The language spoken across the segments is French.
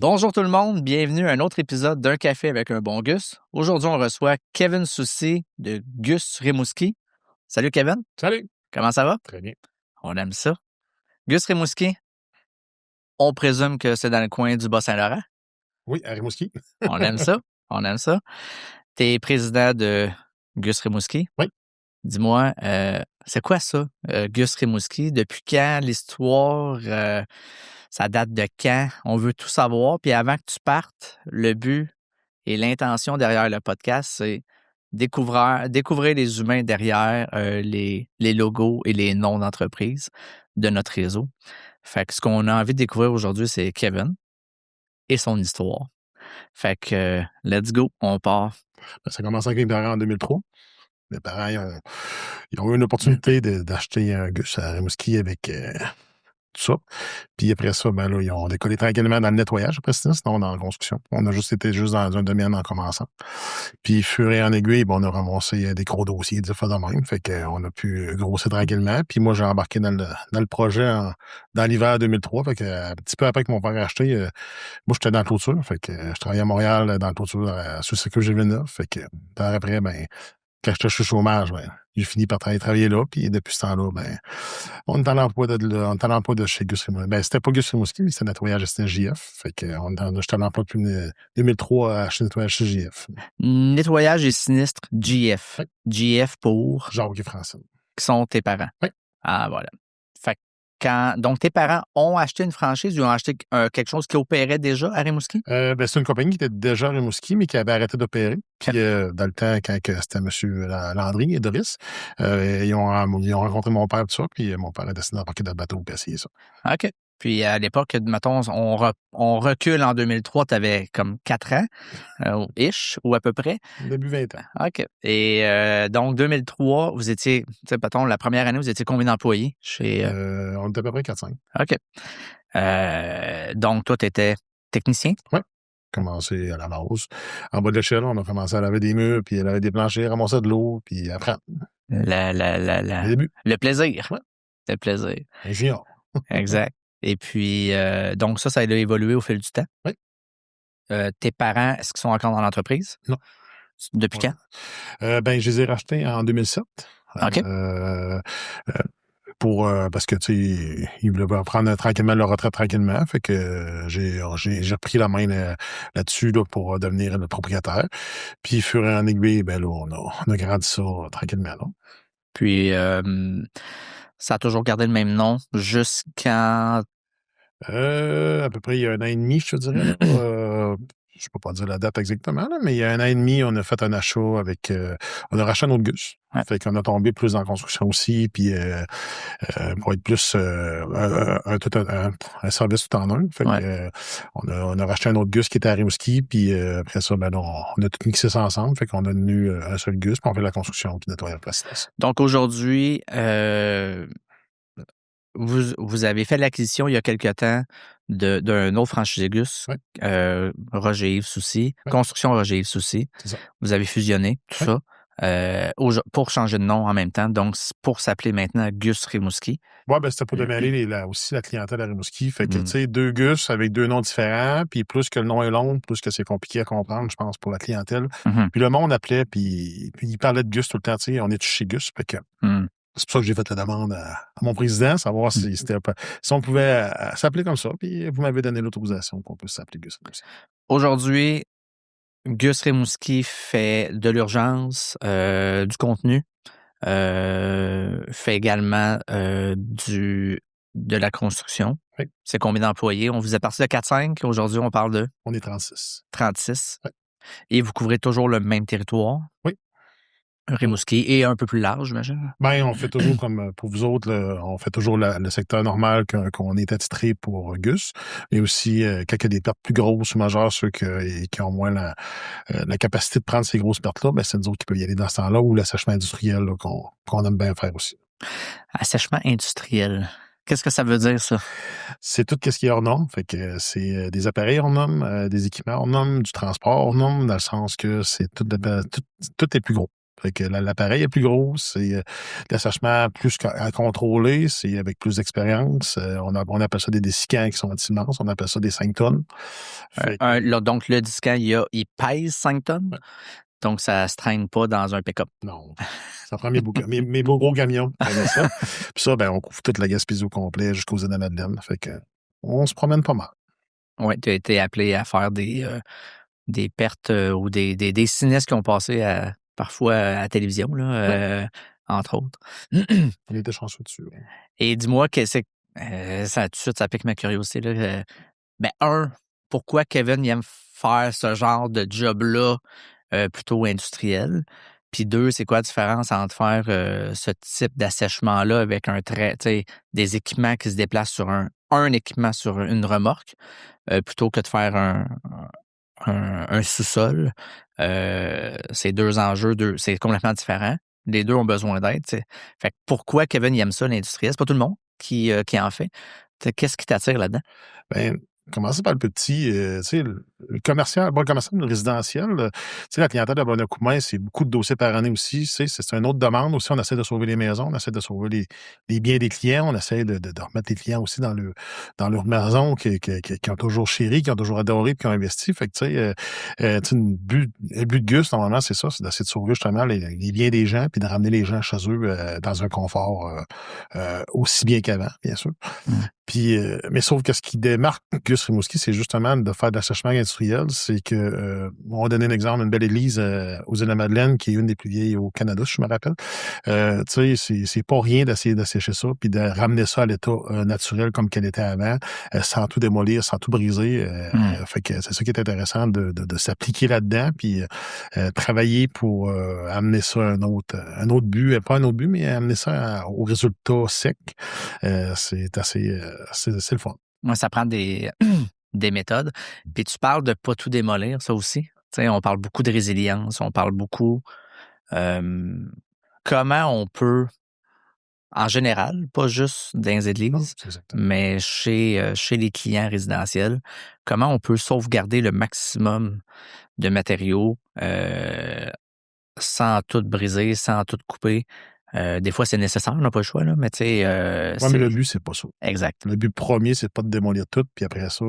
Bonjour tout le monde, bienvenue à un autre épisode d'Un café avec un bon Gus. Aujourd'hui, on reçoit Kevin Soucy de Gus Rimouski. Salut Kevin. Salut. Comment ça va? Très bien. On aime ça. Gus Rimouski, on présume que c'est dans le coin du Bas-Saint-Laurent. Oui, à Rimouski. On aime ça, on aime ça. Tu es président de Gus Rimouski. Oui. Dis-moi, c'est quoi ça, Gus Rimouski? Depuis quand l'histoire? Ça date de quand? On veut tout savoir. Puis avant que tu partes, le but et l'intention derrière le podcast, c'est découvrir les humains derrière les logos et les noms d'entreprise de notre réseau. Fait que ce qu'on a envie de découvrir aujourd'hui, c'est Kevin et son histoire. Fait que let's go, on part. Ça a commencé avec mes parents en 2003. Mes parents, ils ont eu une opportunité d'acheter un Gus à Rimouski avec tout ça. Puis après ça, ben là, ils ont décollé tranquillement dans le nettoyage. Après ça, sinon dans la construction. On a été dans un domaine en commençant. Puis, fur et en aiguille, ben, on a ramassé des gros dossiers, des fois de même. Fait qu'on a pu grossir tranquillement. Puis moi, j'ai embarqué dans le projet dans l'hiver 2003. Fait que un petit peu après que mon père a acheté, moi, j'étais dans la clôture. Fait que je travaillais à Montréal dans la clôture sur le circuit G29. Fait que par après, ben, quand j'étais chez chômage, ben, j'ai fini par travailler là. Puis depuis ce temps-là, ben, on est en emploi de chez Gus Rimouski. Ben, c'était pas Gus Rimouski, mais c'était nettoyage, c'était JF. Fait que j'étais en emploi depuis 2003 à nettoyage chez JF. Nettoyage et sinistre GF. Oui. GF pour... Jacques et Francine. Qui sont tes parents. Oui. Ah, voilà. Fait que donc, tes parents ont acheté une franchise ou ont acheté quelque chose qui opérait déjà à Rimouski? Ben, c'est une compagnie qui était déjà à Rimouski, mais qui avait arrêté d'opérer. Puis, dans le temps, quand c'était M. Landry et Doris, ils ont rencontré mon père, tout ça, puis mon père a décidé d'embarquer dans le bateau pour essayer ça. OK. Puis, à l'époque, mettons, on recule en 2003, tu avais comme 4 ans, ish, ou à peu près. Début 20 ans. OK. Et donc, 2003, vous étiez, tu sais, mettons, la première année, vous étiez combien d'employés chez... On était à peu près 4-5. OK. Donc, toi, tu étais technicien? Oui. Commencé à la base. En bas de l'échelle, on a commencé à laver des murs, puis à laver des planchers, ramasser de l'eau, puis après. Le début. Le plaisir. Ouais. Le plaisir. Un junior. Exact. Et puis, donc ça a évolué au fil du temps. Oui. Tes parents, est-ce qu'ils sont encore dans l'entreprise? Non. Depuis quand? Ben, je les ai rachetés en 2007. OK. Parce que, tu sais, ils voulaient prendre tranquillement leur retraite tranquillement. Fait que j'ai repris la main là-dessus là, pour devenir le propriétaire. Puis, fur et en aiguille, ben là, on a grandi ça tranquillement. Là. Puis, ça a toujours gardé le même nom jusqu'en... À peu près il y a 1 an et demi, je te dirais. Je peux pas dire la date exactement, là, mais il y a 1 an et demi, on a fait un achat avec... on a racheté un autre Gus. Ouais. Fait qu'on a tombé plus en construction aussi, puis pour être plus un service tout en un. Fait que, on a racheté un autre Gus qui était à Rimouski, puis après ça, ben, on a tout mixé ça ensemble. Fait qu'on a devenu un seul Gus, puis on fait la construction, puis nettoyage de place. Donc, aujourd'hui... Vous avez fait l'acquisition il y a quelque temps d'un autre franchisé Gus, Oui. Roger-Yves Soucy, Oui. Construction Roger-Yves Soucy. C'est ça. Vous avez fusionné tout ça pour changer de nom en même temps, donc pour s'appeler maintenant Gus Rimouski. Oui, ben c'était pour démarrer aussi la clientèle à Rimouski. Fait que, tu sais, 2 Gus avec 2 noms différents, puis plus que le nom est long, plus que c'est compliqué à comprendre, je pense, pour la clientèle. Puis le monde appelait, puis il parlait de Gus tout le temps, tu sais, on est chez Gus, fait que... C'est pour ça que j'ai fait la demande à mon président, savoir si on pouvait s'appeler comme ça, puis vous m'avez donné l'autorisation qu'on puisse s'appeler Gus Rimouski. Aujourd'hui, Gus Rimouski fait de l'urgence, du contenu, fait également de la construction. Oui. C'est combien d'employés? On vous est parti de 4-5, aujourd'hui on parle de? On est 36. 36. Oui. Et vous couvrez toujours le même territoire? Oui. Rimouski et un peu plus large, j'imagine? Ben, on fait toujours comme pour vous autres, on fait toujours le secteur normal qu'on est attitré pour Gus, mais aussi quand il y a des pertes plus grosses ou majeures, ceux qui ont moins la capacité de prendre ces grosses pertes-là, ben, c'est nous autres qui peuvent y aller dans ce temps-là, ou l'assèchement industriel là, qu'on aime bien faire aussi. Assèchement industriel. Qu'est-ce que ça veut dire, ça? C'est tout ce qui est hors norme. Fait que c'est des appareils hors norme, des équipements hors norme, du transport hors norme, dans le sens que c'est tout est plus gros. Fait que l'appareil est plus gros, c'est l'assèchement plus à contrôler, c'est avec plus d'expérience. On appelle ça des dessicants qui sont immenses, on appelle ça des 5 tonnes. Donc, le disquant, il pèse 5 tonnes? Ouais. Donc, ça ne se traîne pas dans un pick-up. Non. Ça prend mes beaux gros camions qui prenaient ça. Puis ça, on couvre toute la Gaspésie au complet jusqu'aux îles de la Madeleine. Fait que on se promène pas mal. Oui, tu as été appelé à faire des pertes ou des sinistres qui ont passé parfois à la télévision, là, entre autres. On était chanceux dessus. Ouais. Et dis-moi, ça, tout de suite, ça pique ma curiosité. Là. Pourquoi Kevin il aime faire ce genre de job-là plutôt industriel? Puis 2, c'est quoi la différence entre faire ce type d'assèchement-là avec des équipements qui se déplacent sur un équipement sur une remorque plutôt que de faire un sous-sol? C'est 2 enjeux, c'est complètement différent. Les 2 ont besoin d'aide. T'sais. Fait que pourquoi Kevin il aime ça, l'industriel? C'est pas tout le monde qui en fait. Qu'est-ce qui t'attire là-dedans? Commencer par le petit, le commercial, le résidentiel, la clientèle de Bonacoumain, c'est beaucoup de dossiers par année aussi, c'est une autre demande aussi. On essaie de sauver les maisons, on essaie de sauver les biens des clients, on essaie de remettre les clients aussi dans leur maison qui ont toujours chéri, qui ont toujours adoré, puis qui ont investi. Fait que, le but de Gus, normalement, c'est ça, c'est d'essayer de sauver justement les biens des gens, puis de ramener les gens chez eux dans un confort aussi bien qu'avant, bien sûr. Puis, mais sauf que ce qui démarque Gus Rimouski, c'est justement de faire de l'assèchement industriel. C'est que, on va donner un exemple, une belle église aux îles de la Madeleine, qui est une des plus vieilles au Canada, si je me rappelle. C'est pas rien d'essayer d'assécher ça, puis de ramener ça à l'état naturel comme qu'elle était avant, sans tout démolir, sans tout briser. Fait que c'est ça qui est intéressant de s'appliquer là-dedans, puis travailler pour amener ça à un autre but, pas un autre but, mais amener ça au résultat sec. C'est assez... c'est le fun. Moi, ça prend des méthodes. Puis tu parles de pas tout démolir, ça aussi. T'sais, on parle beaucoup de résilience, on parle beaucoup comment on peut, en général, pas juste dans les églises, mais chez les clients résidentiels, comment on peut sauvegarder le maximum de matériaux sans tout briser, sans tout couper. Des fois, c'est nécessaire, on n'a pas le choix, là, mais tu sais... mais le but, c'est pas ça. Exact. Le but premier, c'est pas de démolir tout, puis après ça,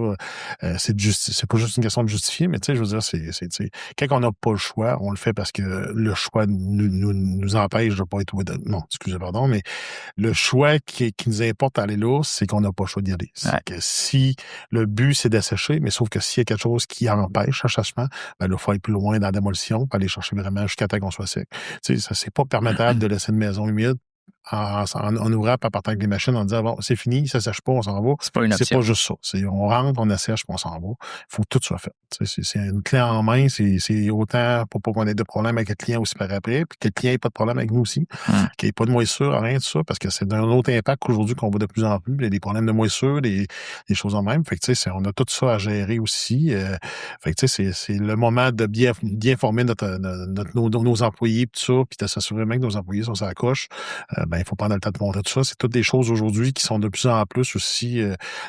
c'est pas juste une question de justifier, mais tu sais, je veux dire, quand on n'a pas le choix, on le fait parce que le choix nous empêche de pas être... Non, excusez, pardon, mais le choix qui nous importe d'aller là, c'est qu'on n'a pas le choix d'y aller. C'est que si le but, c'est d'assécher, mais sauf que s'il y a quelque chose qui empêche l'assèchement, là, il faut aller plus loin dans la démolition, pour aller chercher vraiment jusqu'à temps qu'on soit sec. Tu sais, ça, c'est pas permettable de laisser une maison humide en ouvrant, en partant avec des machines, en disant, bon, c'est fini, ça sèche pas, on s'en va. C'est pas une option. C'est pas juste ça. On rentre, on assèche, puis on s'en va. Il faut que tout soit fait. C'est une clé en main, c'est autant pour pas qu'on ait de problème avec le client aussi par après, puis que le client ait pas de problème avec nous aussi, qu'il n'y ait pas de moisissure, rien de ça, parce que c'est d'un autre impact qu'aujourd'hui qu'on voit de plus en plus. Il y a des problèmes de moisissure, des choses en même. Fait que, tu sais, on a tout ça à gérer aussi. Fait que, tu sais, c'est le moment de bien former nos employés, puis tout ça, puis de s'assurer même que nos employés sont sur la coche. Il faut prendre le temps de montrer tout ça. C'est toutes des choses aujourd'hui qui sont de plus en plus aussi,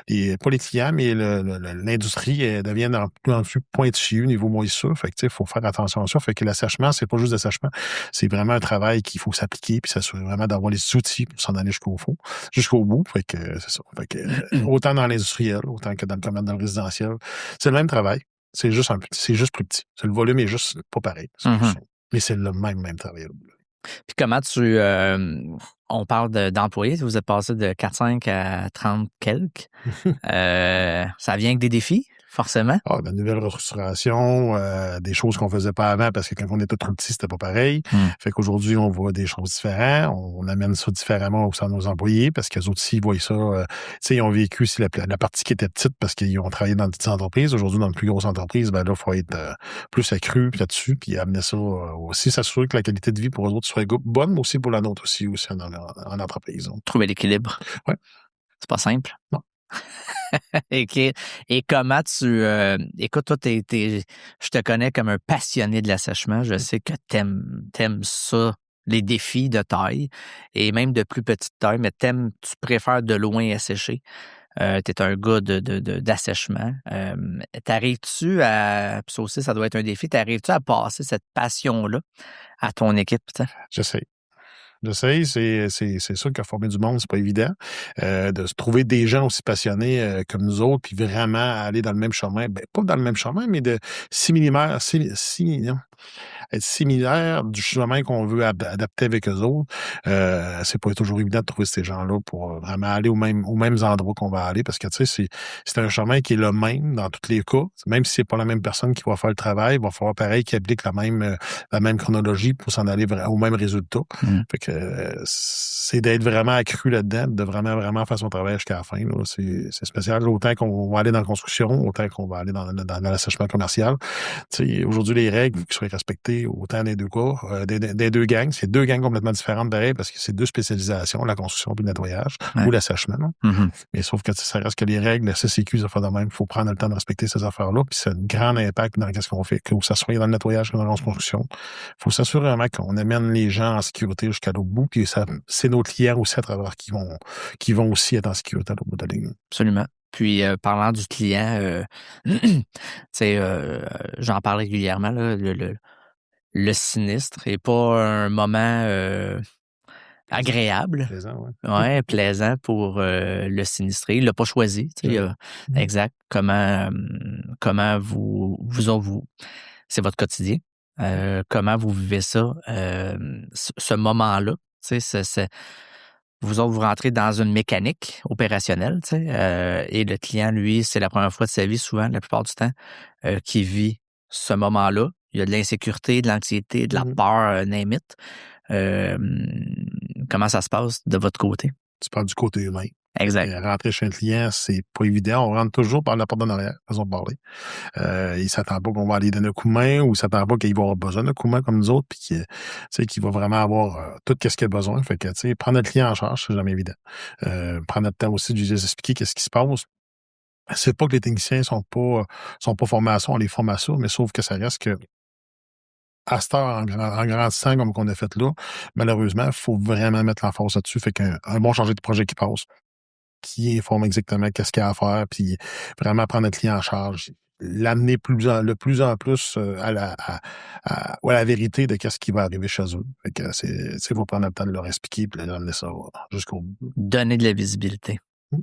pas les clients, mais l'industrie devient de plus en plus pointilleux au niveau moisissure. Fait que, tu sais, il faut faire attention à ça. Fait que l'assèchement, c'est pas juste l'assèchement. C'est vraiment un travail qu'il faut s'appliquer puis s'assurer vraiment d'avoir les outils pour s'en aller jusqu'au bout. Fait que, c'est ça. Fait que, autant dans l'industriel, autant que dans le commerce, dans le résidentiel. C'est le même travail. C'est juste plus petit. Le volume est juste pas pareil. Mais c'est le même travail. Puis comment on parle d'employés, vous êtes passé de 4-5 à 30 quelques. Ça vient avec des défis, forcément. De nouvelles restructurations, des choses qu'on faisait pas avant parce que quand on était trop petit, c'était pas pareil. Fait qu'aujourd'hui, on voit des choses différentes. On amène ça différemment au sein de nos employés parce qu'eux aussi, ils voient ça. Tu sais, ils ont vécu aussi la partie qui était petite parce qu'ils ont travaillé dans de petites entreprises. Aujourd'hui, dans de plus grosses entreprises, là, il faut être plus accru là-dessus puis amener ça aussi, s'assurer que la qualité de vie pour eux autres soit bonne, mais aussi pour la nôtre aussi en entreprise. Donc. Trouver l'équilibre. Ouais. C'est pas simple. Non. Et comment écoute, toi, je te connais comme un passionné de l'assèchement. Je sais que t'aimes ça, les défis de taille et même de plus petite taille, mais tu préfères de loin assécher. t'es un gars d'assèchement. T'arrives-tu à, puis ça aussi, ça doit être un défi, t'arrives-tu à passer cette passion-là à ton équipe, tu sais? J'essaie. J'essaie, c'est sûr que former du monde, c'est pas évident. De se trouver des gens aussi passionnés comme nous autres, puis vraiment aller dans le même chemin. Ben, pas dans le même chemin, mais de similaire, être similaire du chemin qu'on veut adapter avec eux autres. C'est pas toujours évident de trouver ces gens-là pour vraiment aller aux mêmes endroits qu'on va aller, parce que tu sais, c'est un chemin qui est le même dans tous les cas. Même si c'est pas la même personne qui va faire le travail, il va falloir pareil qu'il applique la même chronologie pour s'en aller au même résultat. Fait que c'est d'être vraiment accru là-dedans, de vraiment faire son travail jusqu'à la fin. Là. C'est spécial. Autant qu'on va aller dans la construction, autant qu'on va aller dans l'assèchement commercial. Tu sais, aujourd'hui, les règles qui soient respectées autant des deux cas, des deux gangs. C'est deux gangs complètement différentes pareil, parce que c'est deux spécialisations, la construction puis le nettoyage ou l'assèchement. Mais sauf que ça reste que les règles, la CCQ, ça fait de même. Il faut prendre le temps de respecter ces affaires-là. Puis c'est un grand impact dans ce qu'on fait, que ça soit dans le nettoyage ou dans la construction. Il faut s'assurer vraiment qu'on amène les gens en sécurité jusqu'à l'autre bout. Puis c'est nos clients aussi à travers qui vont aussi être en sécurité à l'autre bout de la ligne. Absolument. Puis, parlant du client, tu sais, j'en parle régulièrement, là, le sinistre est pas un moment agréable. Plaisant, ouais. Ouais, plaisant pour le sinistré. Il l'a pas choisi. Tu sais, exact. Comment vous c'est votre quotidien. Comment vous vivez ça, ce moment-là. Tu sais, vous autres, vous rentrez dans une mécanique opérationnelle, tu sais, et le client, lui, c'est la première fois de sa vie, souvent, la plupart du temps, qui vit ce moment-là. Il y a de l'insécurité, de l'anxiété, de la peur, name it. Comment ça se passe de votre côté? Tu parles du côté humain. Exact. Rentrer chez un client, c'est pas évident. On rentre toujours par la porte d'en arrière, façon de parler. Il s'attend pas qu'on va aller donner un coup de main, ou il s'attend pas qu'il va avoir besoin d'un coup de main comme nous autres, puis qu'il va vraiment avoir tout ce qu'il a besoin. Fait que, tu sais, prendre notre client en charge, c'est jamais évident. Prendre notre temps aussi de lui expliquer qu'est-ce qui se passe. C'est pas que les techniciens sont pas formés à ça, on les forme à ça, mais sauf que ça reste que à cette heure, en grandissant comme qu'on a fait là, malheureusement, il faut vraiment mettre l'emphase là-dessus. Fait qu'un bon chargé de projet qui passe, qui informe exactement qu'est-ce qu'il y a à faire, puis vraiment prendre notre client en charge, l'amener de plus en plus à la vérité de qu'est-ce qui va arriver chez eux. Fait que faut prendre le temps de leur expliquer puis de leur amener ça jusqu'au bout. Donner de la visibilité.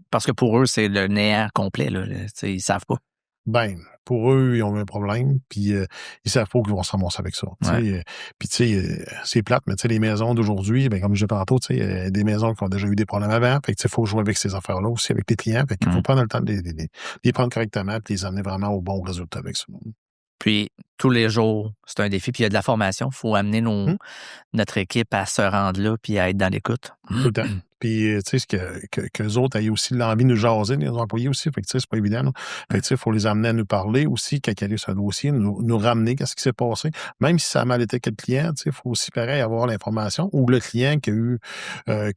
Parce que pour eux, c'est le néant complet. Là. Ils savent pas. Ben, pour eux, ils ont un problème, puis ils savent pas qu'ils vont se ramasser avec ça. Ouais. Puis tu sais, c'est plate, mais tu sais, les maisons d'aujourd'hui, ben comme je disais tantôt, tu sais, des maisons qui ont déjà eu des problèmes avant, fait que il faut jouer avec ces affaires-là aussi avec les clients, fait qu'il faut prendre le temps de les prendre correctement, puis les amener vraiment au bon résultat avec ça. Puis tous les jours, c'est un défi, puis il y a de la formation. Il faut amener notre équipe à se rendre là, puis à être dans l'écoute. Tout le temps. Puis, tu sais, qu'eux autres aient aussi l'envie de nous jaser, les employés aussi. Fait que, tu sais, c'est pas évident, là. Fait que, tu sais, il faut les amener à nous parler aussi, quand il arrive sur un dossier, nous ramener qu'est-ce qui s'est passé. Même si ça a mal été avec le client, tu sais, il faut aussi, pareil, avoir l'information. Ou le client qui a eu,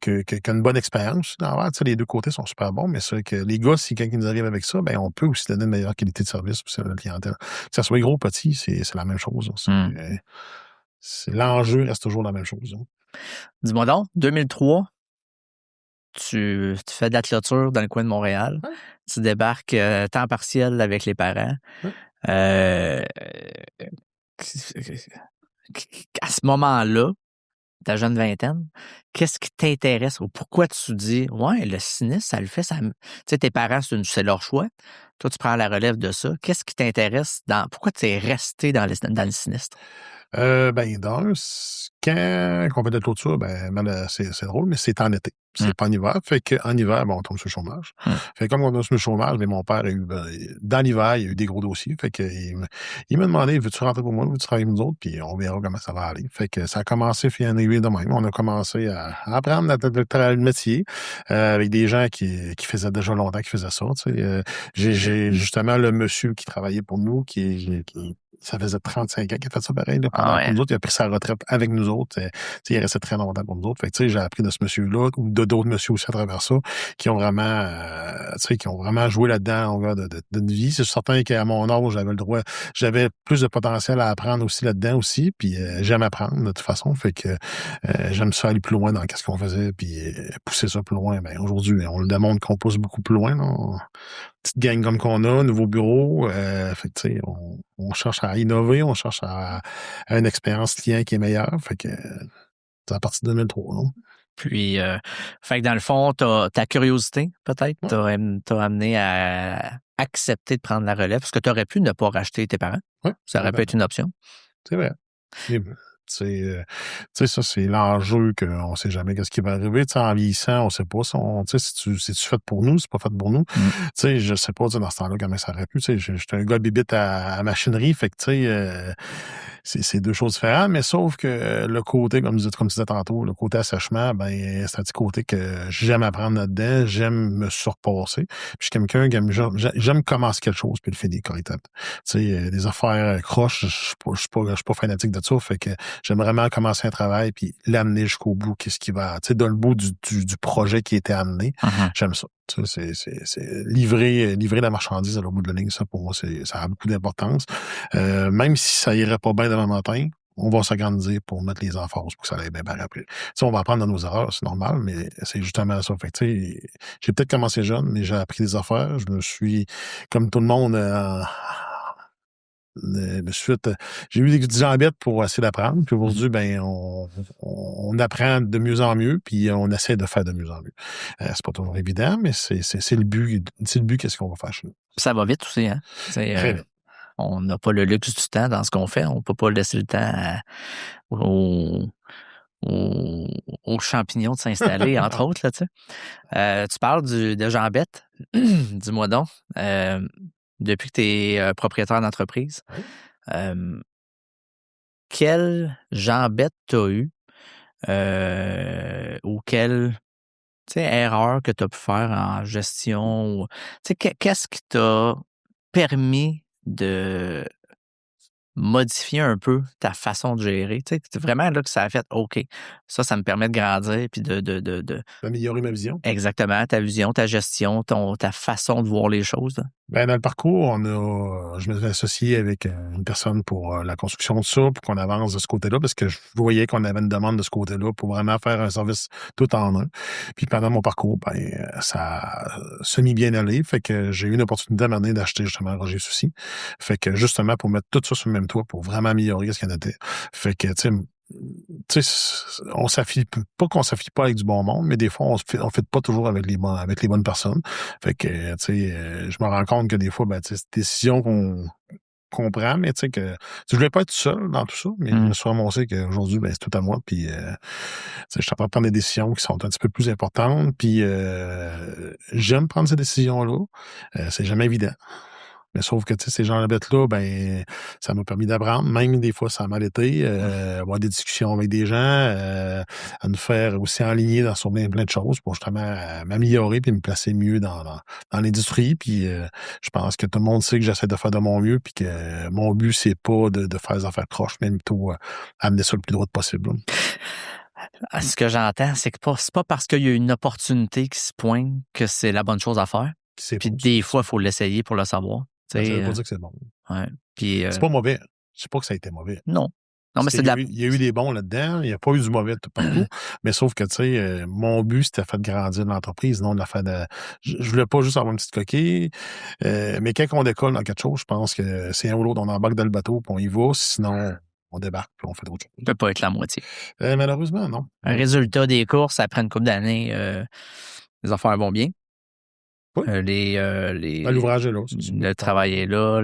qui a une bonne expérience. Tu sais, les deux côtés sont super bons, mais c'est que les gars, si quelqu'un nous arrive avec ça, ben, on peut aussi donner une meilleure qualité de service pour la clientèle. Que ça soit gros ou petit, c'est la même chose. L'enjeu reste toujours la même chose. Hein. Dis-moi donc, 2003, tu fais de la clôture dans le coin de Montréal. Ouais. Tu débarques temps partiel avec les parents. Ouais. À ce moment-là, ta jeune vingtaine, qu'est-ce qui t'intéresse ou pourquoi tu dis ouais, le sinistre, ça le fait, ça. Tu sais, tes parents, c'est leur choix. Toi, tu prends la relève de ça. Qu'est-ce qui t'intéresse pourquoi tu es resté dans le sinistre? Ben, quand on fait de la clôture, c'est drôle, mais c'est en été. C'est pas en hiver. Fait qu'en hiver, on tombe sur le chômage. Fait que comme on tombe sur le chômage, mon père a eu, dans l'hiver, il y a eu des gros dossiers. Fait que il m'a demandé, veux-tu rentrer pour moi, veux-tu travailler avec nous autres? Puis on verra comment ça va aller. Fait que ça a commencé, puis en aiguille de même. On a commencé à apprendre le métier, avec des gens qui faisaient déjà longtemps qu'ils faisaient ça, tu sais. J'ai justement le monsieur qui travaillait pour nous, qui ça faisait 35 ans qu'il a fait ça pareil, là, Ah pendant que ouais. nous autres. Il a pris sa retraite avec nous autres. Il restait très longtemps pour nous autres. Fait que, j'ai appris de ce monsieur-là ou de d'autres messieurs aussi à travers ça qui ont vraiment, qui ont vraiment joué là-dedans en longueur de vie. C'est certain qu'à mon âge, j'avais plus de potentiel à apprendre aussi là-dedans aussi. Puis j'aime apprendre de toute façon. Fait que j'aime ça aller plus loin dans ce qu'on faisait puis pousser ça plus loin. Ben, aujourd'hui, on le démontre qu'on pousse beaucoup plus loin. Là. Petite gang comme qu'on a, nouveau bureau. Fait que, on cherche à innover, on cherche à une expérience client qui est meilleure. Fait que c'est à partir de 2003. Là. Puis, fait que dans le fond, ta curiosité, peut-être, t'a amené à accepter de prendre la relève, parce que tu aurais pu ne pas racheter tes parents. Ouais, Ça aurait pu être une option. c'est vrai. Ça, c'est l'enjeu qu'on ne sait jamais qu'est-ce qui va arriver. En vieillissant, on ne sait pas. C'est-tu fait pour nous, c'est pas fait pour nous. Je sais pas dans ce temps-là comment ça aurait pu. J'étais un gars bibite à machinerie, fait que c'est deux choses différentes, mais sauf que le côté, comme tu disais tantôt, le côté assèchement, ben c'est un petit côté que j'aime apprendre là-dedans, j'aime me surpasser. Puis je suis quelqu'un qui j'aime commencer quelque chose puis le finir correctement. Des affaires croches, je suis pas fanatique de ça, fait que j'aime vraiment commencer un travail puis l'amener jusqu'au bout, qu'est-ce qui va, dans le bout du projet qui était amené. J'aime ça. C'est livrer la marchandise à l'autre bout de la ligne, ça pour moi, ça a beaucoup d'importance. Même si ça irait pas bien demain matin, on va s'organiser pour mettre les emphase pour que ça aille bien par après. On va apprendre de nos erreurs, c'est normal, mais c'est justement ça. Fait que, j'ai peut-être commencé jeune, mais j'ai appris des affaires. Je me suis, comme tout le monde, j'ai eu des jambettes pour essayer d'apprendre. Puis aujourd'hui, ben, on apprend de mieux en mieux, puis on essaie de faire de mieux en mieux. C'est pas toujours évident, mais c'est le but. C'est le but, qu'est-ce qu'on va faire chez nous. Ça va vite aussi, hein? Très vite. On n'a pas le luxe du temps dans ce qu'on fait. On peut pas laisser le temps aux champignons de s'installer, entre autres, là, tu sais. Tu parles de jambettes. Dis-moi donc. Depuis que tu es propriétaire d'entreprise, quelle jambette t'as eu ou quelle erreur que tu as pu faire en gestion? Qu'est-ce qui t'a permis de modifier un peu ta façon de gérer? C'est vraiment là que ça a fait OK, ça me permet de grandir puis de D'améliorer ma vision. Exactement, ta vision, ta gestion, ta façon de voir les choses. Là. Ben, dans le parcours, je me suis associé avec une personne pour la construction de ça, pour qu'on avance de ce côté-là, parce que je voyais qu'on avait une demande de ce côté-là pour vraiment faire un service tout en un. Puis pendant mon parcours, ben, ça a semi-bien allé. Fait que j'ai eu une opportunité à m'amener d'acheter justement Roger Soucy. Fait que justement, pour mettre tout ça sur le même toit, pour vraiment améliorer ce qu'il y en était. Fait que, tu sais, on s'affile pas qu'on s'affile pas avec du bon monde, mais des fois, on fait pas toujours avec les bonnes personnes. Fait que, je me rends compte que des fois, ben, c'est des décisions qu'on prend, mais tu sais que je voulais pas être seul dans tout ça, mais je me suis ramassé qu'aujourd'hui, ben, c'est tout à moi. Puis, je suis en train de prendre des décisions qui sont un petit peu plus importantes. Puis, j'aime prendre ces décisions-là. C'est jamais évident. Mais sauf que, ces gens-là, ben, ça m'a permis d'apprendre. Même des fois, ça a mal été. Avoir des discussions avec des gens, à nous faire aussi enligner sur plein de choses pour justement m'améliorer puis me placer mieux dans l'industrie. Puis je pense que tout le monde sait que j'essaie de faire de mon mieux puis que mon but, c'est pas de faire des affaires croches, mais plutôt amener ça le plus droit possible. Ce que j'entends, c'est que c'est pas parce qu'il y a une opportunité qui se pointe que c'est la bonne chose à faire. Puis des fois, il faut l'essayer pour le savoir. Ça veut pas dire que c'est bon. Ouais. Puis, c'est pas mauvais. Je sais pas que ça a été mauvais. Non. Non, mais il y a eu des bons là-dedans. Il n'y a pas eu du mauvais tout partout. Mais sauf que, mon but, c'était de faire grandir l'entreprise, non de la faire de... Je voulais pas juste avoir une petite coquille. Mais quand on décolle dans quelque chose, je pense que c'est un ou l'autre, on embarque dans le bateau, puis on y va. Sinon, on débarque, puis on fait d'autres choses. Ça peut pas être la moitié. Malheureusement, non. Un résultat des courses, après une couple d'années, les affaires vont bien. Oui. L'ouvrage est là. Le travail est là.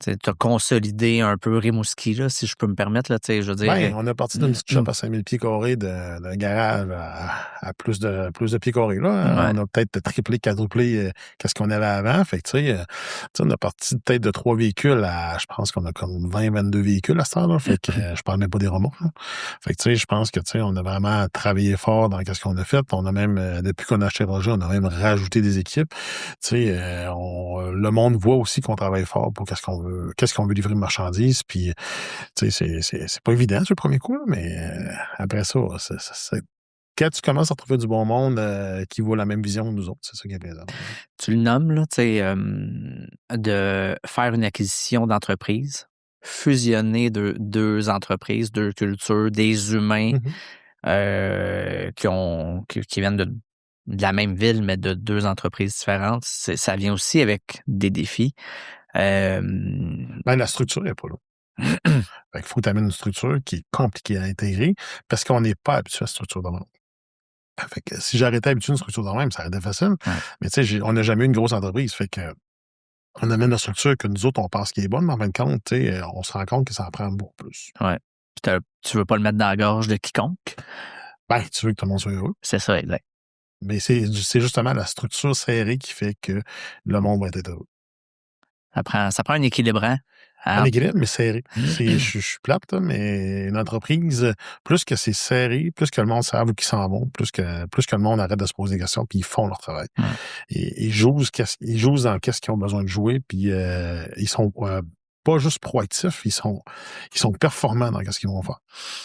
Tu as consolidé un peu Rimouski, là, si je peux me permettre. Là, je veux dire, ben, on a parti d'une petite shop à 5000 pieds carrés d'un garage à plus de pieds carrés. Là. Ouais. On a peut-être triplé, quadruplé qu'est-ce qu'on avait avant. Fait que, on a parti peut-être de 3 véhicules à, je pense qu'on a comme 22 véhicules à ce temps-là. Fait que je parle même pas des remorques. Là. Fait que, je pense que, on a vraiment travaillé fort dans qu'est-ce qu'on a fait. On a même, depuis qu'on a acheté Roger, on a même rajouté des équipes. Le monde voit aussi qu'on travaille fort pour qu'est-ce qu'on veut qu'est-ce qu'on veut livrer de marchandises, puis c'est pas évident sur le premier coup, là, mais après ça, quand tu commences à trouver du bon monde qui vaut la même vision que nous autres, c'est ça qui est plaisant. Tu le nommes, là, de faire une acquisition d'entreprise, fusionner deux entreprises, deux cultures, des humains qui viennent de la même ville, mais de deux entreprises différentes. Ça vient aussi avec des défis. Ben, la structure n'est pas là. Il faut que tu amènes une structure qui est compliquée à intégrer parce qu'on n'est pas habitué à cette structure de même. Fait que si j'arrêtais habitué à une structure de même, ça aurait été facile. Ouais. Mais tu sais, on n'a jamais eu une grosse entreprise. Fait que on amène la structure que nous autres, on pense qu'elle est bonne, mais en fin de compte, on se rend compte que ça en prend beaucoup plus. Ouais. Puis tu veux pas le mettre dans la gorge de quiconque. Ben, tu veux que tout le monde soit heureux. C'est ça, exact. Mais c'est justement la structure serrée qui fait que le monde va être heureux. Ça prend un équilibrant. Un équilibre, mais serré. Je suis plate, là, mais une entreprise, plus que c'est serré, plus que le monde savent où ils s'en vont, plus que le monde arrête de se poser des questions, puis ils font leur travail. Ouais. Et ils jouent dans qu'est-ce qu'ils ont besoin de jouer, puis ils sont pas juste proactifs, ils sont performants dans qu'est-ce qu'ils vont faire.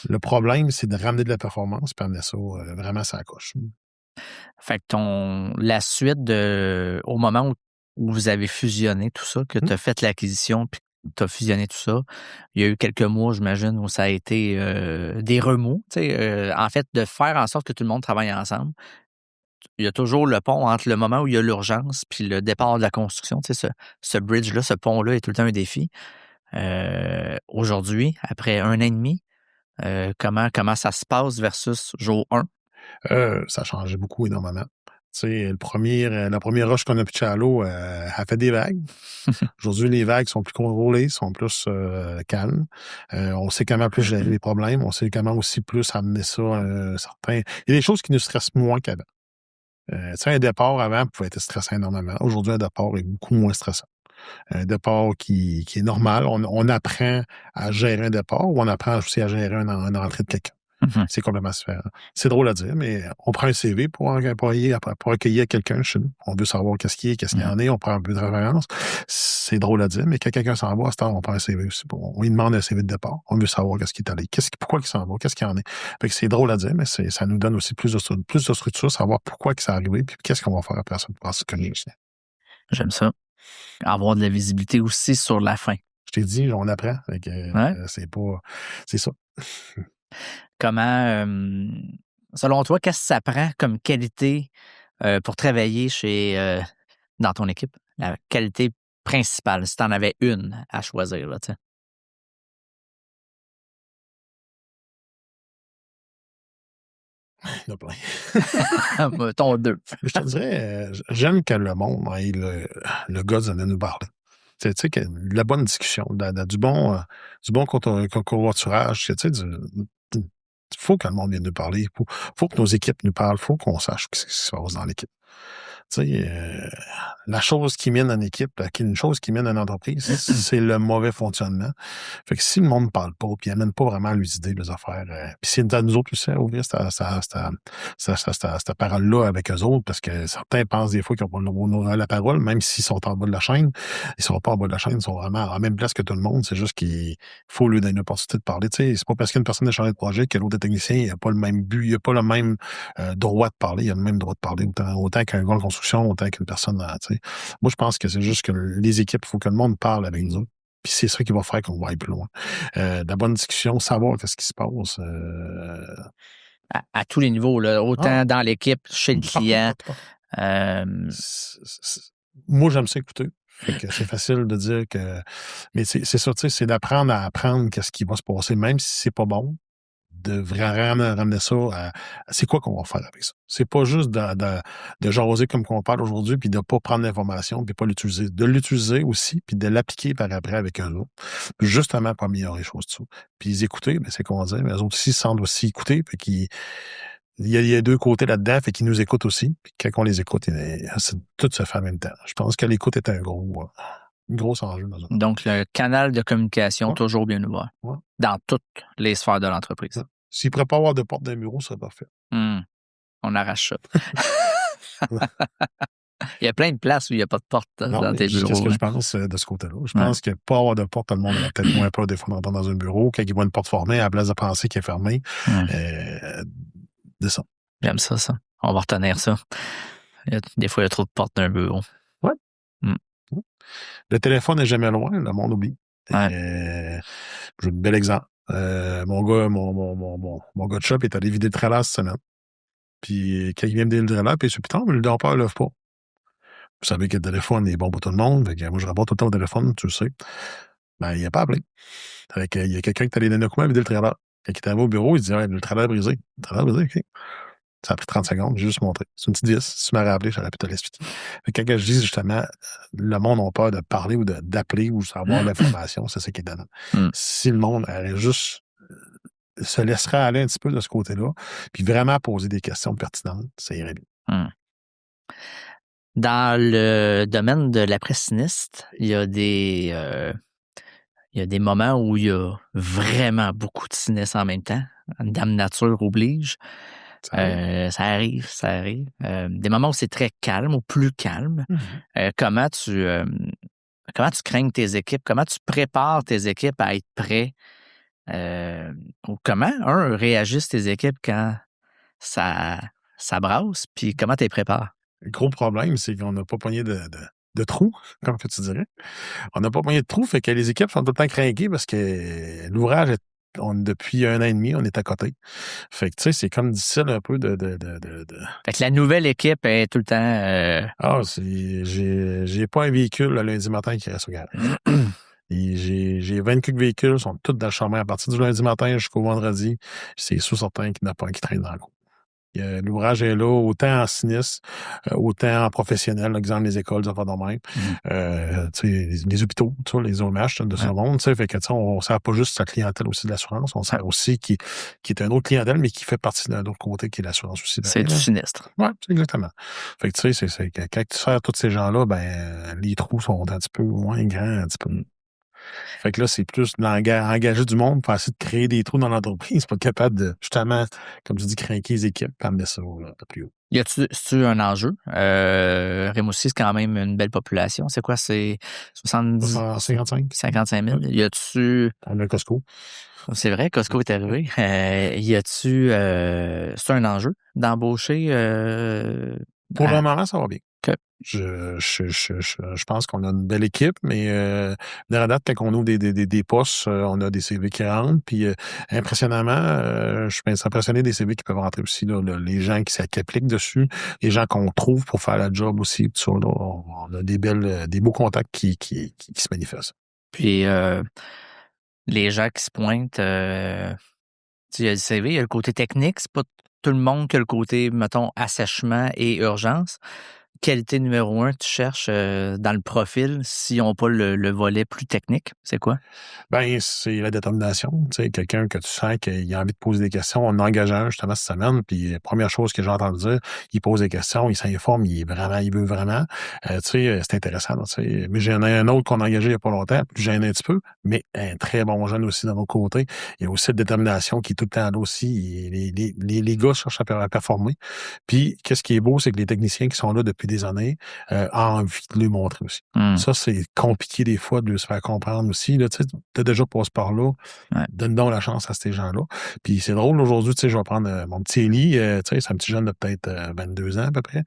Le problème, c'est de ramener de la performance, puis amener ça vraiment à la coche. Fait que la suite au moment où vous avez fusionné tout ça, que tu as fait l'acquisition, puis tu as fusionné tout ça, il y a eu quelques mois, j'imagine, où ça a été des remous. En fait, de faire en sorte que tout le monde travaille ensemble. Il y a toujours le pont entre le moment où il y a l'urgence puis le départ de la construction. Ce bridge-là, ce pont-là est tout le temps un défi. Aujourd'hui, après 1 an et demi, comment ça se passe versus jour 1? Ça a changé beaucoup, énormément. Tu sais, la première roche qu'on a pitchée à l'eau, a fait des vagues. Aujourd'hui, les vagues sont plus contrôlées, sont plus calmes. On sait comment plus gérer les problèmes. On sait comment aussi plus amener ça à certain... Il y a des choses qui nous stressent moins qu'avant. Tu sais, un départ avant pouvait être stressant énormément. Aujourd'hui, un départ est beaucoup moins stressant. Un départ qui est normal. On apprend à gérer un départ ou on apprend aussi à gérer une entrée de quelqu'un. C'est complètement différent. C'est drôle à dire, mais on prend un CV pour accueillir quelqu'un chez nous. On veut savoir qu'est-ce qu'il y en est, on prend un peu de référence. C'est drôle à dire, mais quand quelqu'un s'en va, à ce temps, on prend un CV aussi. On lui demande un CV de départ. On veut savoir qu'est-ce qui est allé, pourquoi il s'en va, qu'est-ce qu'il y en est. Fait que c'est drôle à dire, mais ça nous donne aussi plus de structure, savoir pourquoi ça arrivé, puis qu'est-ce qu'on va faire après ça pour se connaître. J'aime ça. Avoir de la visibilité aussi sur la fin. Je t'ai dit, on apprend. Fait que, c'est ça. Comment, selon toi, qu'est-ce que ça prend comme qualité pour travailler dans ton équipe? La qualité principale, si tu en avais une à choisir, là, tu sais. Il y en a plein. Mettons 2. Je te dirais, j'aime que le monde ait le gars de nous parler. Tu sais, de la bonne discussion, du bon covoiturage, tu sais, il faut que le monde vienne nous parler. Il faut que nos équipes nous parlent. Il faut qu'on sache ce qui se passe dans l'équipe. Tu sais, la chose qui mène une équipe, une chose qui mène une entreprise, c'est le mauvais fonctionnement. Fait que si le monde ne parle pas, puis n'amène pas vraiment les idées, les affaires, puis c'est à nous autres aussi à ouvrir cette parole-là avec eux autres, parce que certains pensent des fois qu'ils n'ont pas la parole, même s'ils sont en bas de la chaîne. Ils ne sont pas en bas de la chaîne, ils sont vraiment à la même place que tout le monde. C'est juste qu'il faut lui donner une opportunité de parler. Tu sais, c'est pas parce qu'une personne est chargée de projet que l'autre est technicien, il n'a pas le même but, il n'a pas le même droit de parler. Il a le même droit de parler autant qu'un gars de construction, autant qu'une personne. Tu sais. Moi, je pense que c'est juste que les équipes, il faut que le monde parle avec nous autres. Puis c'est ça qui va faire qu'on va aller plus loin. De la bonne discussion, savoir qu'est-ce qui se passe. À tous les niveaux, là, autant dans l'équipe, chez le client. Moi, j'aime ça écouter. Fait que c'est facile de dire que... Mais c'est ça, tu sais, c'est d'apprendre à apprendre qu'est-ce qui va se passer, même si c'est pas bon, de vraiment ramener ça à c'est quoi qu'on va faire avec ça. C'est pas juste de jaser comme qu'on parle aujourd'hui, puis de pas prendre l'information, puis pas l'utiliser. De l'utiliser aussi, puis de l'appliquer par après avec eux autres. Justement, pour améliorer les choses dessous. Puis les écouter, ben, c'est qu'on va dire, mais eux autres aussi semblent aussi écouter, puis il y a deux côtés là-dedans, fait qu'ils nous écoutent aussi. Puis quand on les écoute, tout se fait en même temps. Je pense que l'écoute est un gros enjeu dans un. Donc, le canal de communication toujours bien ouvert dans toutes les sphères de l'entreprise. Ouais. S'il ne pourrait pas avoir de porte d'un bureau, ce serait parfait. On arrache ça. Il y a plein de places où il n'y a pas de porte Non, dans tes bureaux. qu'est-ce que hein. je pense de ce côté-là? Je pense que pas avoir de porte, tout le monde aurait peut-être moins peur des fois d'entrer dans un bureau. Quand il voit une porte fermée, à la place de penser qu'elle est fermée, de ça. J'aime ça. On va retenir ça. Des fois, il y a trop de portes dans un bureau. Ouais. Mm. Le téléphone n'est jamais loin, le monde oublie. Ouais. J'ai un bel exemple. Mon gars de shop est allé vider le trailer cette semaine. Puis quand il vient me vider le trailer, puis il dit putain, mais le dehors ne lève pas. Vous savez que le téléphone est bon pour tout le monde. Fait que moi, je rapporte tout le temps au téléphone, tu le sais. Ben, il n'a pas appelé. Fait que, il y a quelqu'un qui est allé donner un coup à vider le trailer. Quand il est arrivé au bureau, il dit ouais, le trailer est brisé. Le trailer est brisé, OK. Ça a pris 30 secondes, j'ai juste montré. C'est une petite vis. Si tu m'avais rappelé, j'aurais pu te l'expliquer. Fait que quand je dis justement, le monde n'a peur de parler ou d'appeler ou de savoir l'information, c'est ça qui est donné. Si le monde aurait juste se laisserait aller un petit peu de ce côté-là, puis vraiment poser des questions pertinentes, ça irait bien. Dans le domaine de la presse sinistre, il y a des moments où il y a vraiment beaucoup de sinistres en même temps. Dame Nature oblige. Ça arrive. Des moments où c'est très calme ou plus calme. Comment tu craignes tes équipes? Comment tu prépares tes équipes à être prêts? Ou comment, réagissent tes équipes quand ça brasse? Puis comment tu les prépares? Le gros problème, c'est qu'on n'a pas pogné de trous, comme que tu dirais. On n'a pas pogné de trous, fait que les équipes sont tout le temps craquées parce que l'ouvrage depuis 1 an et demi, on est à côté. Fait que, tu sais, c'est comme difficile un peu de... Fait que la nouvelle équipe est tout le temps... j'ai pas un véhicule le lundi matin qui reste au garage. J'ai 24 véhicules, sont tous dans le chemin à partir du lundi matin jusqu'au vendredi. C'est sûr certain qu'il n'y en a pas un qui traîne dans le cours. L'ouvrage est là, autant en sinistre, autant en professionnel, exemple les écoles, des affaires de même. Les hôpitaux, les OMH de ce monde. Fait que on ne sert pas juste sa clientèle aussi de l'assurance, on sert aussi qui est une autre clientèle, mais qui fait partie d'un autre côté qui est l'assurance aussi. C'est du sinistre. Oui, exactement. Fait que c'est quand tu sers tous ces gens-là, ben les trous sont un petit peu moins grands, un petit peu. Fait que là, c'est plus engager du monde pour essayer de créer des trous dans l'entreprise, pas capable de, justement, comme tu dis, craquer les équipes et amener ça plus haut. C'est-tu un enjeu? Rimouski, c'est quand même une belle population. C'est quoi? C'est 55 000. Y a-tu... On a le Costco. C'est vrai, Costco est arrivé. Y a-tu... c'est un enjeu d'embaucher... Pour le moment, ça va bien. Okay. Je pense qu'on a une belle équipe, mais dans la date, quand on ouvre des postes, on a des CV qui rentrent. Puis impressionnamment, je suis impressionné des CV qui peuvent rentrer aussi. Là, les gens qui s'appliquent dessus, les gens qu'on trouve pour faire la job aussi. Tout ça, là, on a des beaux contacts qui se manifestent. Puis les gens qui se pointent, il y a le CV, il y a le côté technique. C'est pas tout le monde qui a le côté, mettons, assèchement et urgence. Qualité numéro 1, tu cherches dans le profil s'ils n'ont pas le volet plus technique? C'est quoi? Ben, c'est la détermination. Tu sais, quelqu'un que tu sens qu'il a envie de poser des questions. On en engage un justement cette semaine, puis la première chose que j'ai entendu dire, il pose des questions, il s'informe, il veut vraiment. Tu sais, c'est intéressant. Tu sais. Mais j'en ai un autre qu'on a engagé il n'y a pas longtemps, plus gêné un petit peu, mais un très bon jeune aussi dans mon côté. Il y a aussi cette détermination qui est tout le temps là aussi. Les gars cherchent à performer. Puis, qu'est-ce qui est beau, c'est que les techniciens qui sont là depuis des années ont envie de lui montrer aussi. Ça, c'est compliqué des fois de se faire comprendre aussi. Tu sais, t'as déjà passé par là. Donne donc la chance à ces gens-là. Puis c'est drôle, aujourd'hui, tu sais, je vais prendre mon petit Élie, tu sais, c'est un petit jeune de peut-être 22 ans à peu près.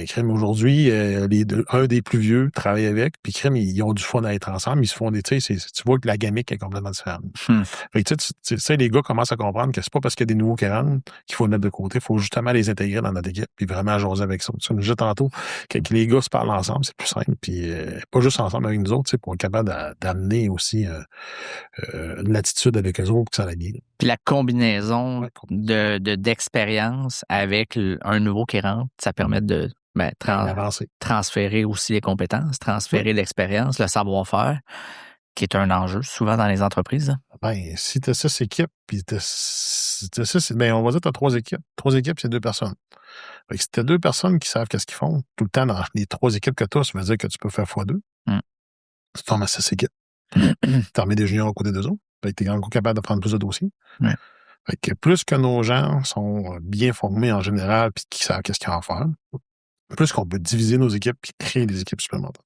Crème, aujourd'hui, un des plus vieux travaille avec, puis Crème, ils ont du fun à être ensemble. Ils se font des, tu sais, tu vois que la gamique est complètement différente. Fait que tu sais, les gars commencent à comprendre que c'est pas parce qu'il y a des nouveaux qui rentrent qu'il faut le mettre de côté. Il faut justement les intégrer dans notre équipe, puis vraiment jaser avec ça. Tu me disais tantôt que les gars se parlent ensemble, c'est plus simple. Puis pas juste ensemble avec nous autres, tu sais, pour être capable d'amener aussi une latitude avec eux autres, que ça va bien. Puis la combinaison d'expérience avec un nouveau qui rentre, ça permet de transférer aussi les compétences, transférer l'expérience, le savoir-faire, qui est un enjeu souvent dans les entreprises. Hein. Ben, si tu as 6 équipes, puis on va dire que tu as 3 équipes. 3 équipes, c'est 2 personnes. Fait que si tu as 2 personnes qui savent qu'est-ce qu'ils font, tout le temps dans les 3 équipes que tu as, ça veut dire que tu peux faire x2. Tu formes à 6 équipes. Tu en mets des juniors à côté d'eux autres. Fait que tu es encore capable de prendre plus de dossiers. Fait que plus que nos gens sont bien formés en général puis qu'ils savent qu'est-ce qu'ils ont à faire, plus qu'on peut diviser nos équipes et créer des équipes supplémentaires.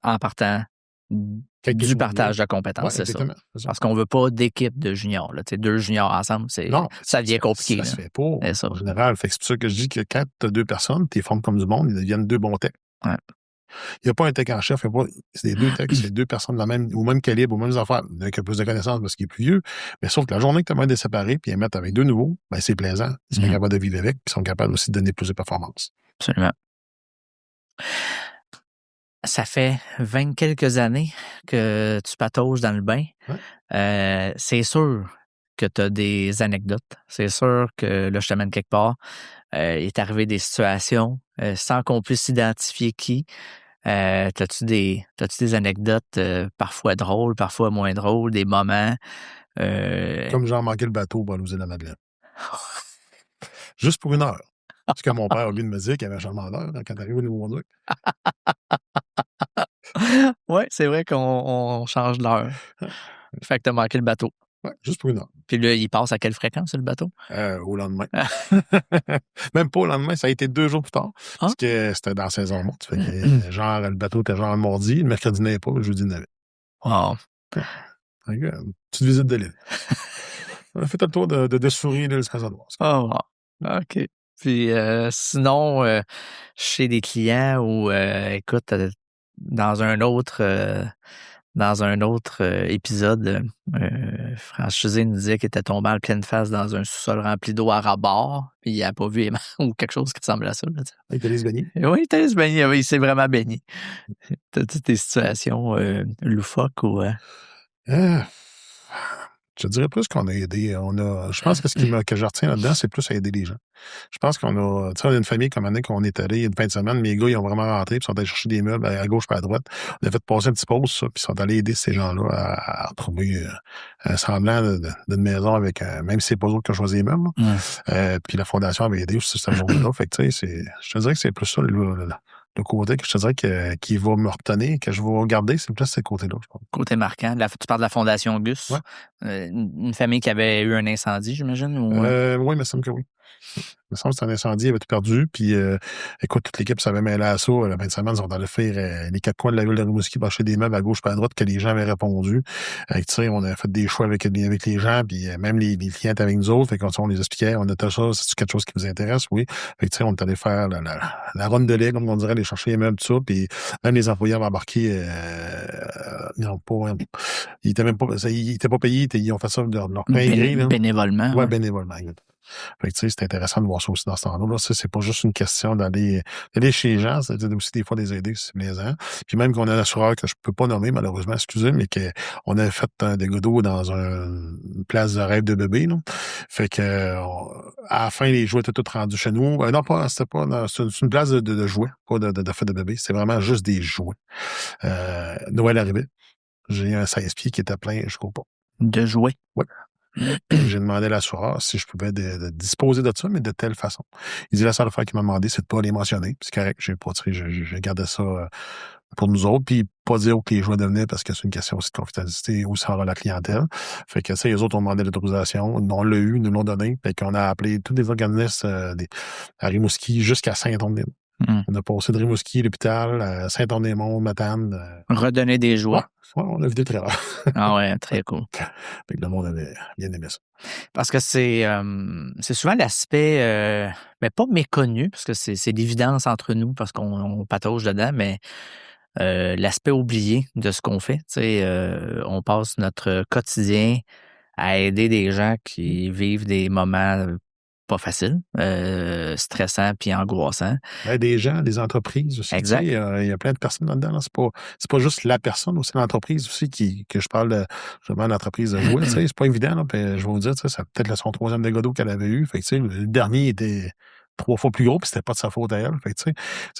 En partant du partage de compétences, c'est ça. Parce qu'on veut pas d'équipe de juniors. Là. 2 juniors ensemble, ça devient compliqué. Ça se fait pas, en général. C'est pour ça que je dis que quand tu as 2 personnes, tu les formes comme du monde, ils deviennent 2 bons techs. Ouais. Il n'y a pas un tech en chef, c'est des 2 techs, c'est 2 personnes au même calibre, aux mêmes affaires, avec plus de connaissances parce qu'il est plus vieux. Mais sauf que la journée que tu as besoin de les séparer puis les mettre avec 2 nouveaux, ben c'est plaisant. Ils sont capables de vivre avec, puis ils sont capables aussi de donner plus de performance. Absolument. Ça fait 20 quelques années que tu patauges dans le bain. Ouais. C'est sûr que tu as des anecdotes. C'est sûr que là, je t'amène quelque part. Il est arrivé des situations sans qu'on puisse identifier qui. T'as-tu des anecdotes parfois drôles, parfois moins drôles, des moments? Comme genre manqué le bateau pour aller aux Îles-de-la-Madeleine. Juste pour 1 heure. Parce que mon père a oublié de me dire qu'il y avait un changement d'heure quand t'arrives au Nouveau-Brunswick. Oui, c'est vrai qu'on change l'heure. Fait que t'as manqué le bateau. Oui, juste pour 1 heure. Puis là, il passe à quelle fréquence, le bateau? Au lendemain. Même pas au lendemain, ça a été 2 jours plus tard. Parce que c'était dans la saison morte. Fait que, genre, le bateau était genre le mardi, le mercredi n'avait pas, le jeudi n'avait. Wow. Une petite visite de l'île. On a fait le tour de souris, l'île Saint-Sauveur. Oh, wow. OK. Puis sinon, chez des clients ou écoute, dans un autre épisode, franchisé nous disait qu'il était tombé en pleine face dans un sous-sol rempli d'eau à rabord, puis il n'a pas vu ou quelque chose qui ressemble à ça. Là, il est allé se baigner? Oui, il est allé se baigner. Oui, il s'est vraiment baigné. T'as-tu des situations loufoques ou... Je dirais plus qu'on a aidé. Je pense que que je retiens là-dedans, c'est plus à aider les gens. Je pense qu'on a, tu sais, on a une famille comme année qu'on est allé une fin de semaine, mes gars, ils ont vraiment rentré, puis sont allés chercher des meubles à gauche et à droite. On a fait passer un petit pause, ça, puis ils sont allés aider ces gens-là à retrouver un semblant d'une maison avec, même si c'est pas eux qui ont choisi les meubles. Puis la fondation avait aidé aussi cette journée-là. Fait que, tu sais, je te dirais que c'est plus ça, le côté que je te dirais qui va me retenir, que je vais regarder, c'est plus ce côté-là, je pense. Côté marquant. Tu parles de la Fondation Gus. Ouais. Une famille qui avait eu un incendie, j'imagine? Ou... Oui, il me semble que oui. Il me semble que c'était un incendie, il avait tout perdu. Puis, écoute, toute l'équipe s'avait mêlé à ça. La fin de semaine, ils ont allé faire les 4 coins de la ville de Rimouski, acheter des meubles à gauche et à droite que les gens avaient répondu. Tu sais, on a fait des choix avec les gens, puis même les clients étaient avec nous autres. Fait qu'on les expliquait, on était ça, c'est quelque chose qui vous intéresse, oui. Fait que, tu sais, on est allé faire la ronde de lait, comme on dirait, aller chercher les meubles, tout ça. Puis, même les employés avaient embarqué, ils étaient pas payés, ils ont fait ça de leur plein gré, là. Bénévolement. Ouais, bénévolement. Fait que, tu sais, c'est intéressant de voir ça aussi dans ce temps-là. Là, c'est pas juste une question d'aller chez les gens, c'est aussi des fois des aider, c'est plaisant. Puis même qu'on a un assureur que je peux pas nommer, malheureusement, excusez, mais qu'on avait fait un dégât d'eau dans une place de rêve de bébé, là. Fait que, à la fin, les jouets étaient tous rendus chez nous. Non, c'était pas, c'est une place de jouets, pas de fête de bébé. C'est vraiment juste des jouets. Noël arrivait. J'ai un 16 pieds qui était plein, je crois pas. De jouets? Oui. J'ai demandé à l'assureur si je pouvais disposer de ça, mais de telle façon. Il dit la seule affaire qu'il m'a demandé, c'est de pas les mentionner. C'est correct, j'ai gardé ça pour nous autres, puis pas dire où que les jouets devenaient parce que c'est une question aussi de confidentialité où ça aura la clientèle. Fait que ça, les autres ont demandé l'autorisation. On l'a eu, ils nous l'ont donné. Fait qu'on a appelé tous les organismes à Rimouski jusqu'à Saint-Anne-des-Monts. On a passé de Rimouski, l'hôpital, Saint-Anne-des-Monts, Matane. Redonner des jouets. Ouais, on a vidé très rare. Ah ouais, très cool. Fait que le monde avait bien aimé ça. Parce que c'est souvent l'aspect, mais pas méconnu, parce que c'est l'évidence entre nous, parce qu'on patauge dedans, mais l'aspect oublié de ce qu'on fait. Tu sais, on passe notre quotidien à aider des gens qui vivent des moments pas faciles, stressants puis angoissants. Des gens, des entreprises aussi. Exact. Il y a plein de personnes là-dedans. Là. C'est pas juste la personne, aussi l'entreprise aussi que je parle de justement d'entreprise de jouets. C'est pas évident. Là, puis je vais vous dire, c'est peut-être son 3e dégât d'eau qu'elle avait eu. Fait que, le dernier était 3 fois plus gros, puis c'était pas de sa faute à elle. Fait que,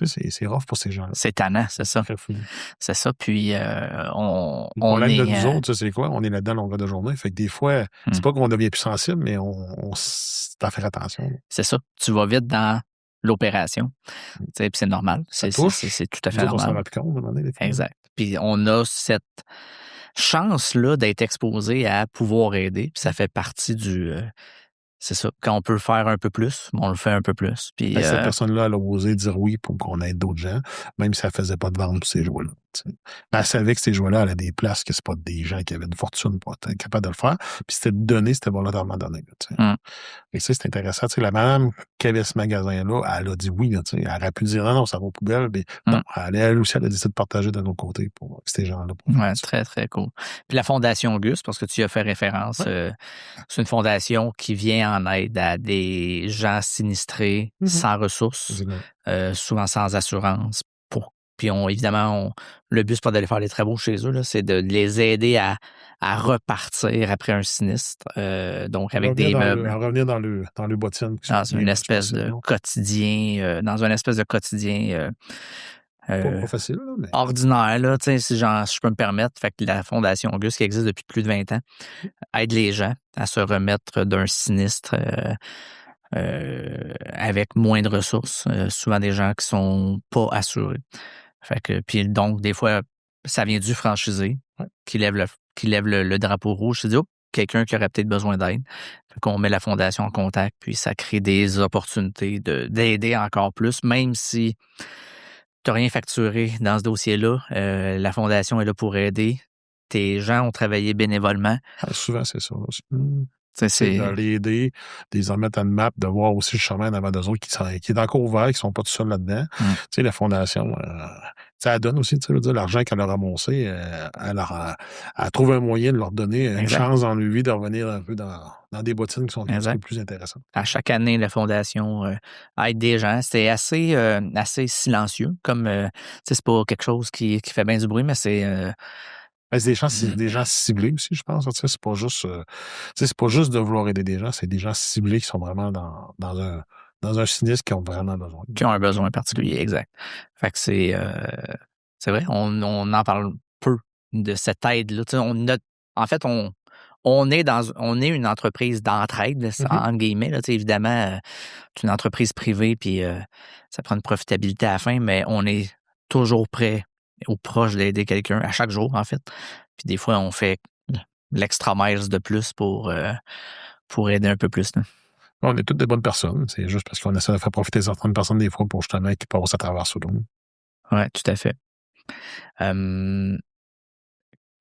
c'est rough pour ces gens-là. C'est tannant, c'est ça. C'est ça, puis on est... est... de nous autres, c'est quoi? On est là-dedans longueur de journée. Fait que des fois, c'est pas qu'on devient plus sensible, mais on doit faire attention. C'est ça. Tu vas vite dans l'opération. Puis c'est normal. C'est tout à fait normal. On s'en rend plus compte, à un moment donné, exact. Puis on a cette chance-là d'être exposé à pouvoir aider. Puis ça fait partie du c'est ça. Quand on peut le faire un peu plus, on le fait un peu plus. Puis, Cette personne-là, elle a osé dire oui pour qu'on aide d'autres gens, même si elle faisait pas de vente pour ces jouets-là. Mais elle savait que ces jouets-là, elle a des places que c'est pas des gens qui avaient une fortune pour être capables de le faire. Puis c'était donné, c'était volontairement donné. Et ça, c'est intéressant. La madame qui avait ce magasin-là, elle a dit oui. Elle aurait pu dire non, ça va aux poubelles. Mais non, elle aussi, elle a décidé de partager de l'autre côté pour ces gens-là. Ouais, très, très cool. Puis la Fondation Gus, parce que tu y as fait référence, c'est une fondation qui vient en aide à des gens sinistrés, sans ressources, souvent sans assurance. Puis évidemment, le but, c'est pas d'aller faire des travaux chez eux, là, c'est de les aider à repartir après un sinistre. Donc, avec des meubles. À revenir dans le bottine. Dans une espèce de quotidien, pas facile, là, mais... ordinaire, là, si je peux me permettre. Fait que la Fondation Gus, qui existe depuis plus de 20 ans, aide les gens à se remettre d'un sinistre avec moins de ressources. Souvent des gens qui sont pas assurés. Fait que, puis donc, des fois, ça vient du franchisé qui lève le drapeau rouge. C'est dit, quelqu'un qui aurait peut-être besoin d'aide. Fait qu'on met la Fondation en contact, puis ça crée des opportunités d'aider encore plus, même si tu n'as rien facturé dans ce dossier-là. La Fondation est là pour aider. Tes gens ont travaillé bénévolement. Souvent, c'est ça aussi. C'est d'aller aider, de les en mettre à une map, de voir aussi le chemin en avant d'eux autres qui est encore ouvert, qui sont pas tout seuls là-dedans. La Fondation, ça donne aussi, l'argent qu'elle a ramassé, elle trouve un moyen de leur donner une chance dans leur vie de revenir un peu dans des bottines qui sont un petit peu plus intéressantes. À chaque année, la Fondation aide des gens. C'est assez silencieux, comme c'est pas quelque chose qui fait bien du bruit, mais c'est... c'est des gens ciblés aussi, je pense. C'est pas juste de vouloir aider des gens, c'est des gens ciblés qui sont vraiment dans un sinistre qui ont vraiment besoin. Qui ont un besoin particulier, exact. Fait que c'est vrai, on en parle peu de cette aide-là. En fait, on est une entreprise d'entraide, en guillemets. Là, évidemment, c'est une entreprise privée, puis ça prend une profitabilité à la fin, mais on est toujours prêt ou proche d'aider quelqu'un à chaque jour, en fait. Puis des fois, on fait l'extra miles de plus pour aider un peu plus. Là. On est toutes des bonnes personnes. C'est juste parce qu'on essaie de faire profiter certaines personnes des fois pour justement qu'ils passent à travers ça. Oui, tout à fait.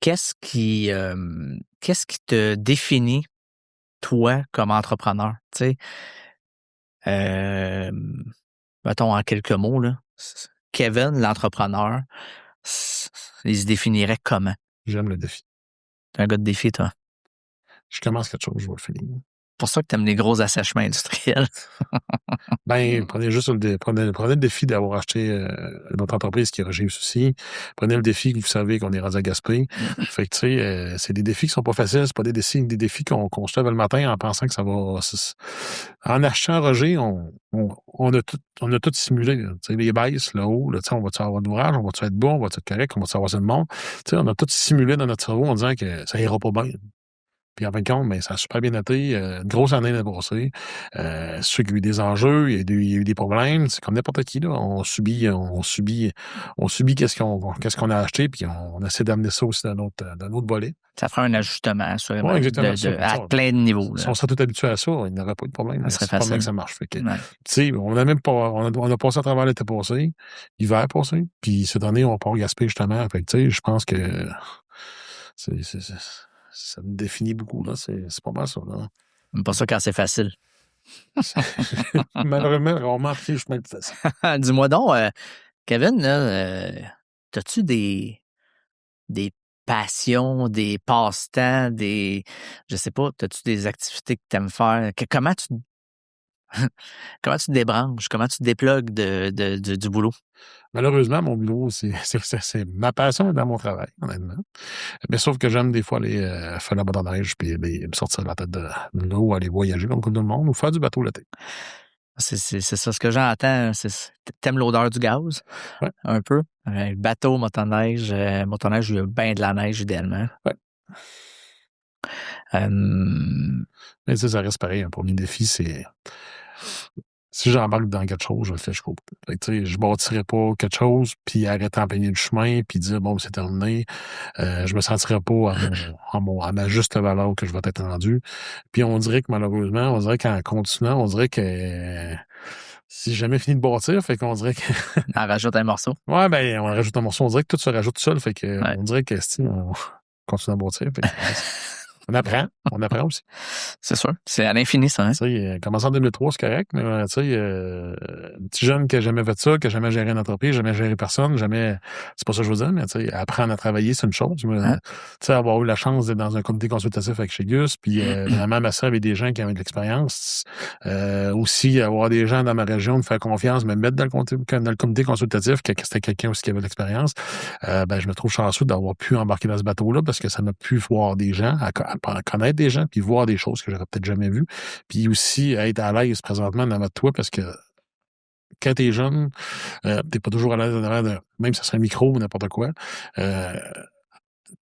Qu'est-ce qui te définit, toi, comme entrepreneur? Tu sais, mettons en quelques mots, là, Kevin, l'entrepreneur, il se définirait comment? J'aime le défi. T'es un gars de défi, toi. Je commence quelque chose, je vais le finir. C'est pour ça que tu aimes les gros assèchements industriels. Prenez le défi d'avoir acheté notre entreprise qui est Régis aussi. Prenez le défi que vous savez qu'on est rendu à Gaspé. Fait que, tu sais, c'est des défis qui sont pas faciles. C'est pas des défis qu'on se lève le matin en pensant que ça va... En achetant Roger, on a tout simulé. Tu sais, les baisses, le haut, là, on va-tu avoir d'ouvrage, on va-tu être bon, on va-tu être correct, on va-tu avoir assez de monde. Tu sais, on a tout simulé dans notre cerveau en disant que ça ira pas bien. Puis en fin de compte, ça a super bien été. Une grosse année l'année passée. C'est sûr qu'il y a eu des enjeux, il y a eu des problèmes. C'est comme n'importe qui, là. On subit qu'est-ce qu'on a acheté, puis on essaie d'amener ça aussi dans notre volet. Ça fera un ajustement, ça, exactement, à plein de niveaux. Là. Si on serait tout habitué à ça, il n'y aurait pas de problème. Ça serait c'est facile. Pas mal que ça marche. Fait que, tu sais, on a passé à travers l'été passé, l'hiver passé, puis cette année, on part gaspiller justement. Fait que, tu sais, je pense que ça me définit beaucoup, là. C'est pas mal, ça, là. C'est pas ça quand c'est facile. Malheureusement, rarement pris le chemin de facile. Dis-moi donc, Kevin, là, as-tu des passions, des passe-temps, je sais pas, as-tu des activités que tu aimes faire? Comment tu te débranches? Comment tu te déplugues du boulot? Malheureusement, mon boulot, c'est ma passion dans mon travail, honnêtement. Mais sauf que j'aime des fois aller faire la neige puis me sortir de la tête de l'eau, aller voyager comme tout le monde ou faire du bateau l'été. C'est ça ce que j'entends. T'aimes l'odeur du gaz? Ouais. Un peu? Bateau, motoneige. Motoneige, il y a bien de la neige, idéalement. Ouais. Mais ça reste pareil. Pour mes défis, c'est... Si j'embarque dans quelque chose, je le fais jusqu'au bout. Fait que, tu sais, je bâtirais pas quelque chose, puis arrêter en plein milieu du chemin, puis dire, bon, c'est terminé. Je me sentirais pas à ma juste valeur que je vais être rendu. Puis on dirait que malheureusement, on dirait qu'en continuant, on dirait que si j'ai jamais fini de bâtir, fait qu'on dirait que En rajoute un morceau. ouais, ben, on rajoute un morceau. On dirait que tout se rajoute seul, fait que Ouais. on dirait que si on continue à bâtir, fait que on apprend aussi. C'est sûr. C'est à l'infini, ça, hein? Tu sais, commencer en 2003, c'est correct, mais tu sais, un petit jeune qui a jamais fait ça, qui a jamais géré une entreprise, jamais géré personne, jamais. C'est pas ça que je veux dire, mais tu sais, apprendre à travailler, c'est une chose. Hein? Tu sais, avoir eu la chance d'être dans un comité consultatif avec chez Gus, puis vraiment m'asseoir avec des gens qui avaient de l'expérience. Aussi, avoir des gens dans ma région, me faire confiance, me mettre dans le comité consultatif, que c'était quelqu'un aussi qui avait de l'expérience. Ben, je me trouve chanceux d'avoir pu embarquer dans ce bateau-là parce que ça m'a pu voir des gens, à connaître des gens, puis voir des choses que j'aurais peut-être jamais vues. Puis aussi, être à l'aise présentement dans votre toit parce que quand t'es jeune, t'es pas toujours à l'aise même si ça serait un micro ou n'importe quoi.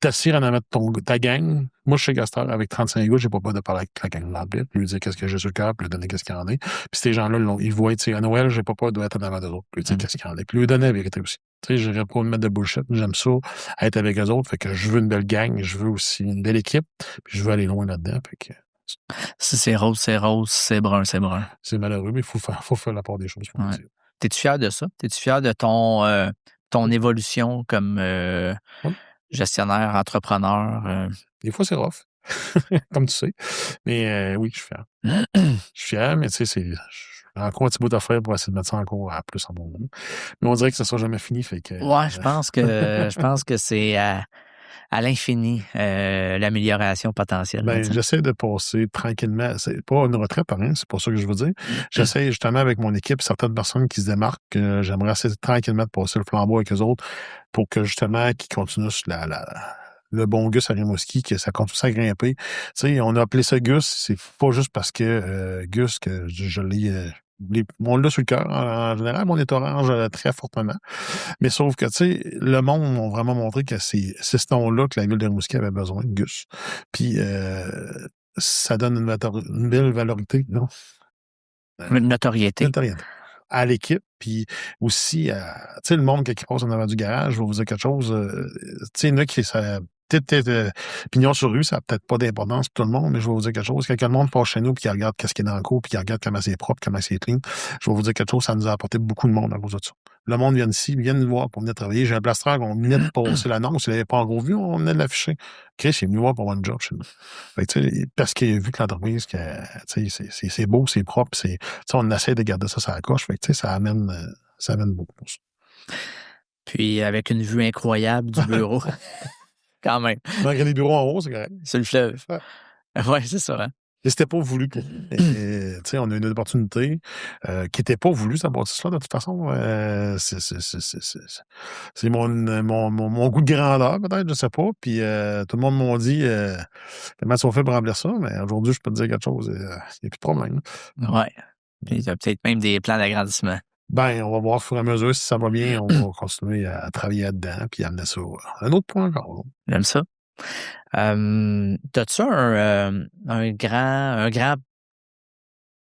T'assires en avant de ta gang. Moi, je suis Gaston, avec 35 gars, j'ai pas peur de parler avec la gang de l'arbitre, lui dire qu'est-ce que j'ai sur le cœur, puis lui donner qu'est-ce qu'il y en est. Puis ces gens-là, ils voient, tu sais, à Noël, j'ai pas peur d'être en avant d'eux autres, puis lui dire qu'est-ce qu'il y en est. Puis lui donner la vérité aussi. Tu sais, j'irais pas me mettre de bullshit, j'aime ça, être avec eux autres, fait que je veux une belle gang, je veux aussi une belle équipe, puis je veux aller loin là-dedans, fait que Si c'est rose, c'est rose. C'est brun, c'est brun. c'est malheureux, mais il faut faire la part des choses. Ouais. T'es-tu fier de ça? T'es-tu fier de ton évolution comme gestionnaire, entrepreneur? Des fois, c'est rough, comme tu sais. Mais oui, je suis fier. Je suis fier, mais tu sais, j'ai encore un petit bout à faire pour essayer de mettre ça encore à plus en bon goût. Mais on dirait que ça sera jamais fini, fait que... Ouais, je pense que c'est à l'infini l'amélioration potentielle. Ben, j'essaie de passer tranquillement. C'est pas une retraite, rien, c'est pas ça que je veux dire. J'essaie justement avec mon équipe, certaines personnes qui se démarquent, j'aimerais essayer tranquillement de passer le flambeau avec eux autres pour que justement, qu'ils continuent sur le bon Gus à Rimouski, que ça continue à grimper. Tu sais, on a appelé ça Gus, c'est pas juste parce que Gus, que je l'ai... on l'a sur le cœur en général, mais on est orange très fortement. Mais sauf que, tu sais, le monde m'a vraiment montré que c'est ce nom-là que la ville de Rimouski avait besoin, Gus. Puis, ça donne une belle valorité, non? Une notoriété. À l'équipe, puis aussi, tu sais, le monde qui passe en avant du garage, je vais vous dire quelque chose, tu sais, il y en a qui, ça, peut-être pignon sur rue, ça n'a peut-être pas d'importance pour tout le monde, mais je vais vous dire quelque chose. Quand le monde passe chez nous puis qu'il regarde qu'est-ce qui est dans le cours puis qu'il regarde comment c'est propre, comment c'est clean, je vais vous dire quelque chose, ça nous a apporté beaucoup de monde à cause de ça. Le monde vient ici, vient nous voir pour venir travailler. J'ai un blaster, on venait de passer l'annonce, il n'avait pas encore vu, on venait de l'afficher. Chris, il est venu voir pour one job chez nous. Fait que, tu sais, parce qu'il a vu que l'entreprise, que, tu sais, c'est beau, c'est propre, tu sais, on essaie de garder ça sur la coche. Fait que, tu sais, ça amène beaucoup. Puis avec une vue incroyable du bureau. Quand même. Malgré les bureaux en haut, c'est correct. Sur le fleuve. Ouais, c'est ça. Hein? Et c'était pas voulu. Tu sais, on a une opportunité qui était pas voulue, ça bâtisse-là, de toute façon. C'est mon goût de grandeur, peut-être, je sais pas. Puis tout le monde m'a dit comment ça fait pour remplir ça, mais aujourd'hui, je peux te dire quelque chose, il n'y a plus de problème. Ouais. Puis il y a peut-être même des plans d'agrandissement. Ben, on va voir au fur et à mesure si ça va bien, on va continuer à travailler là-dedans puis amener ça à un autre point encore. J'aime ça. T'as-tu un grand...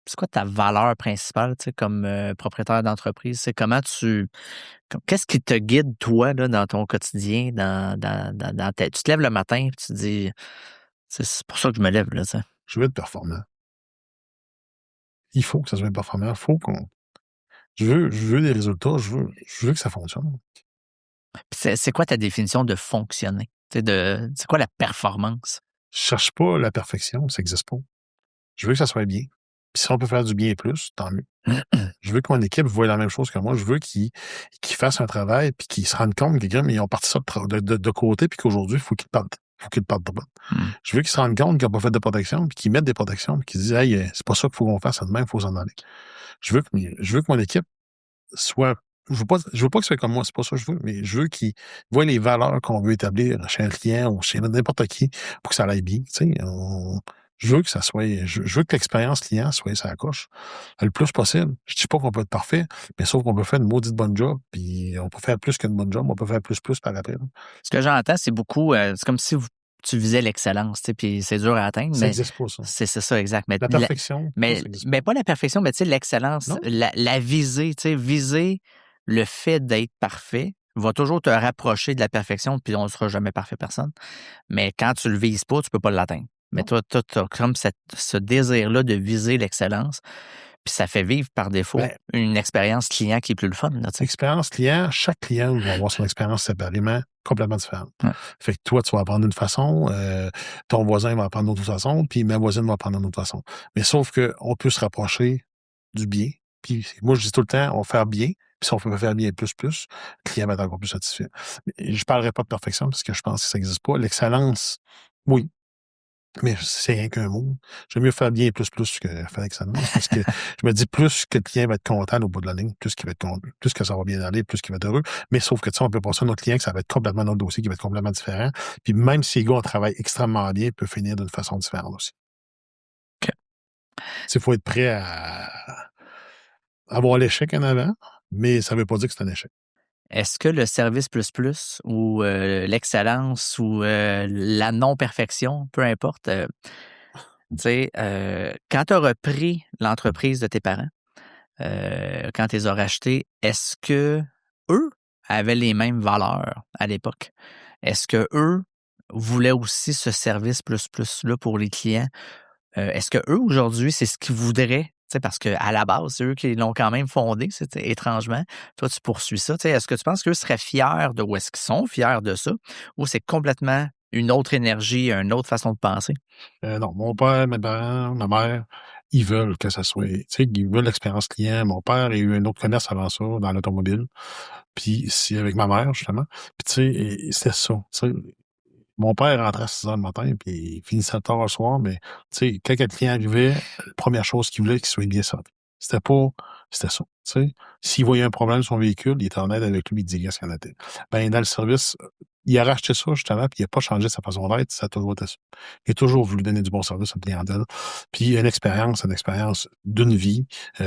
C'est quoi ta valeur principale, tu sais, comme propriétaire d'entreprise? C'est qu'est-ce qui te guide, toi, là, dans ton quotidien, tu te lèves le matin et tu te dis, c'est pour ça que je me lève, là, ça. Je veux être performant. Il faut que ça soit performant. Je veux des résultats. Je veux que ça fonctionne. C'est quoi ta définition de fonctionner? C'est quoi la performance? Je cherche pas la perfection, ça n'existe pas. Je veux que ça soit bien. Puis si on peut faire du bien et plus, tant mieux. Je veux que mon équipe voie la même chose que moi. Je veux qu'ils fassent un travail puis qu'ils se rendent compte qu'ils ont parti ça de côté puis qu'aujourd'hui, il faut qu'ils partent de bon. Je veux qu'ils se rendent compte qu'ils n'ont pas fait de protection puis qu'ils mettent des protections puis qu'ils disent « Hey, c'est pas ça qu'il faut qu'on fasse, demain, il faut s'en aller. » Je veux que mon équipe soit... Je veux pas que ce soit comme moi, c'est pas ça que je veux, mais je veux qu'ils voient les valeurs qu'on veut établir chez un client ou chez n'importe qui pour que ça aille bien. Tu sais, je veux que ça soit, je veux que l'expérience client soit ça coche le plus possible. Je dis pas qu'on peut être parfait, mais sauf qu'on peut faire une maudite bonne job, puis on peut faire plus qu'une bonne job, on peut faire plus par après. Ce que j'entends, c'est beaucoup, c'est comme si tu visais l'excellence, tu sais, puis c'est dur à atteindre, Ça mais n'existe pas, ça. c'est ça, exact. Mais La perfection, ça n'existe mais pas. pas la perfection, mais tu sais, l'excellence, Non? la visée, tu sais, viser le fait d'être parfait va toujours te rapprocher de la perfection, puis on ne sera jamais parfait, personne. Mais quand tu le vises pas, tu peux pas l'atteindre. Mais Non. toi, tu as comme ce désir-là de viser l'excellence, puis ça fait vivre par défaut Ben, une expérience client qui est plus le fun, là, tu sais. expérience client, chaque client va avoir son expérience séparément complètement différente. Ouais. Fait que toi, tu vas apprendre d'une façon, ton voisin va apprendre d'une autre façon, puis ma voisine va apprendre d'une autre façon. Mais sauf qu'on peut se rapprocher du bien. Puis moi, je dis tout le temps, on va faire bien. Puis si on peut faire bien plus, le client va être encore plus satisfait. Mais je parlerai pas de perfection parce que je pense que ça n'existe pas. L'excellence, oui, mais c'est rien qu'un mot. J'aime mieux faire bien plus que faire excellence parce que je me dis plus que le client va être content au bout de la ligne, plus qu'il va être content, plus que ça va bien aller, plus qu'il va être heureux. Mais sauf que, tu sais, on peut passer à notre client que ça va être complètement notre dossier, qui va être complètement différent. Puis même si les gars, on travaille extrêmement bien, peut finir d'une façon différente aussi. OK. Il faut être prêt à avoir l'échec en avant, mais ça veut pas dire que c'est un échec. Est-ce que le service plus ou l'excellence ou la non-perfection, peu importe, tu sais, quand tu as repris l'entreprise de tes parents, quand tu les as rachetés, est-ce que eux avaient les mêmes valeurs à l'époque? Est-ce que eux voulaient aussi ce service plus-là pour les clients? Est-ce que eux aujourd'hui, c'est ce qu'ils voudraient? Tu sais, parce qu'à la base, c'est eux qui l'ont quand même fondé, c'était étrangement. Toi, tu poursuis ça. Tu sais, est-ce que tu penses qu'eux seraient fiers de où est-ce qu'ils sont, fiers de ça, ou c'est complètement une autre énergie, une autre façon de penser? Non, mon père, mes parents, ma mère, ils veulent que ça soit, tu sais, ils veulent l'expérience client. Mon père a eu un autre commerce avant ça, dans l'automobile. Puis c'est avec ma mère, justement. Puis tu sais, c'était ça. Tu sais, mon père rentrait à 6 heures le matin, puis il finissait tard le soir, mais tu sais, quand le client arrivait, la première chose qu'il voulait, qu'il soit bien servi. C'était ça. Tu sais, s'il voyait un problème sur son véhicule, il était honnête avec lui, il disait ce qu'il y en était. Ben, dans le service, il a racheté ça, justement, puis il n'a pas changé sa façon d'être, ça a toujours été ça. Il a toujours voulu donner du bon service à la clientèle. Puis une expérience d'une vie. Tu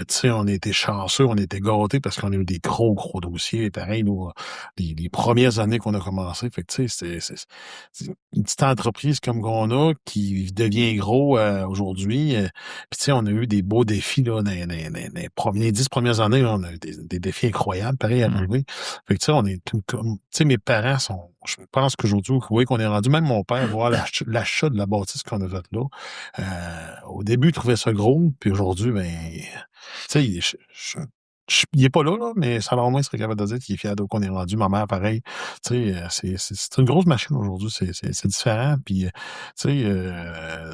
sais, on a été chanceux, on a été gâtés parce qu'on a eu des gros dossiers. Pareil, nous, les premières années qu'on a commencé. Fait que, tu sais, c'est une petite entreprise comme qu'on a qui devient gros aujourd'hui. Puis, tu sais, on a eu des beaux défis là, dans les 10 premières années. Là, on a eu des défis incroyables, pareil, à relever. Fait que, tu sais, on est comme... Tu sais, mes parents sont... Je pense qu'aujourd'hui, vous voyez qu'on est rendu, même mon père, voir l'achat de la bâtisse qu'on a faite là. Au début, il trouvait ça gros, puis aujourd'hui, ben... Tu sais, il est pas là, mais ça au moins, il serait capable de dire qu'il est fier de qu'on est rendu. Ma mère, pareil. Tu sais, c'est une grosse machine aujourd'hui. C'est différent. Puis, tu sais,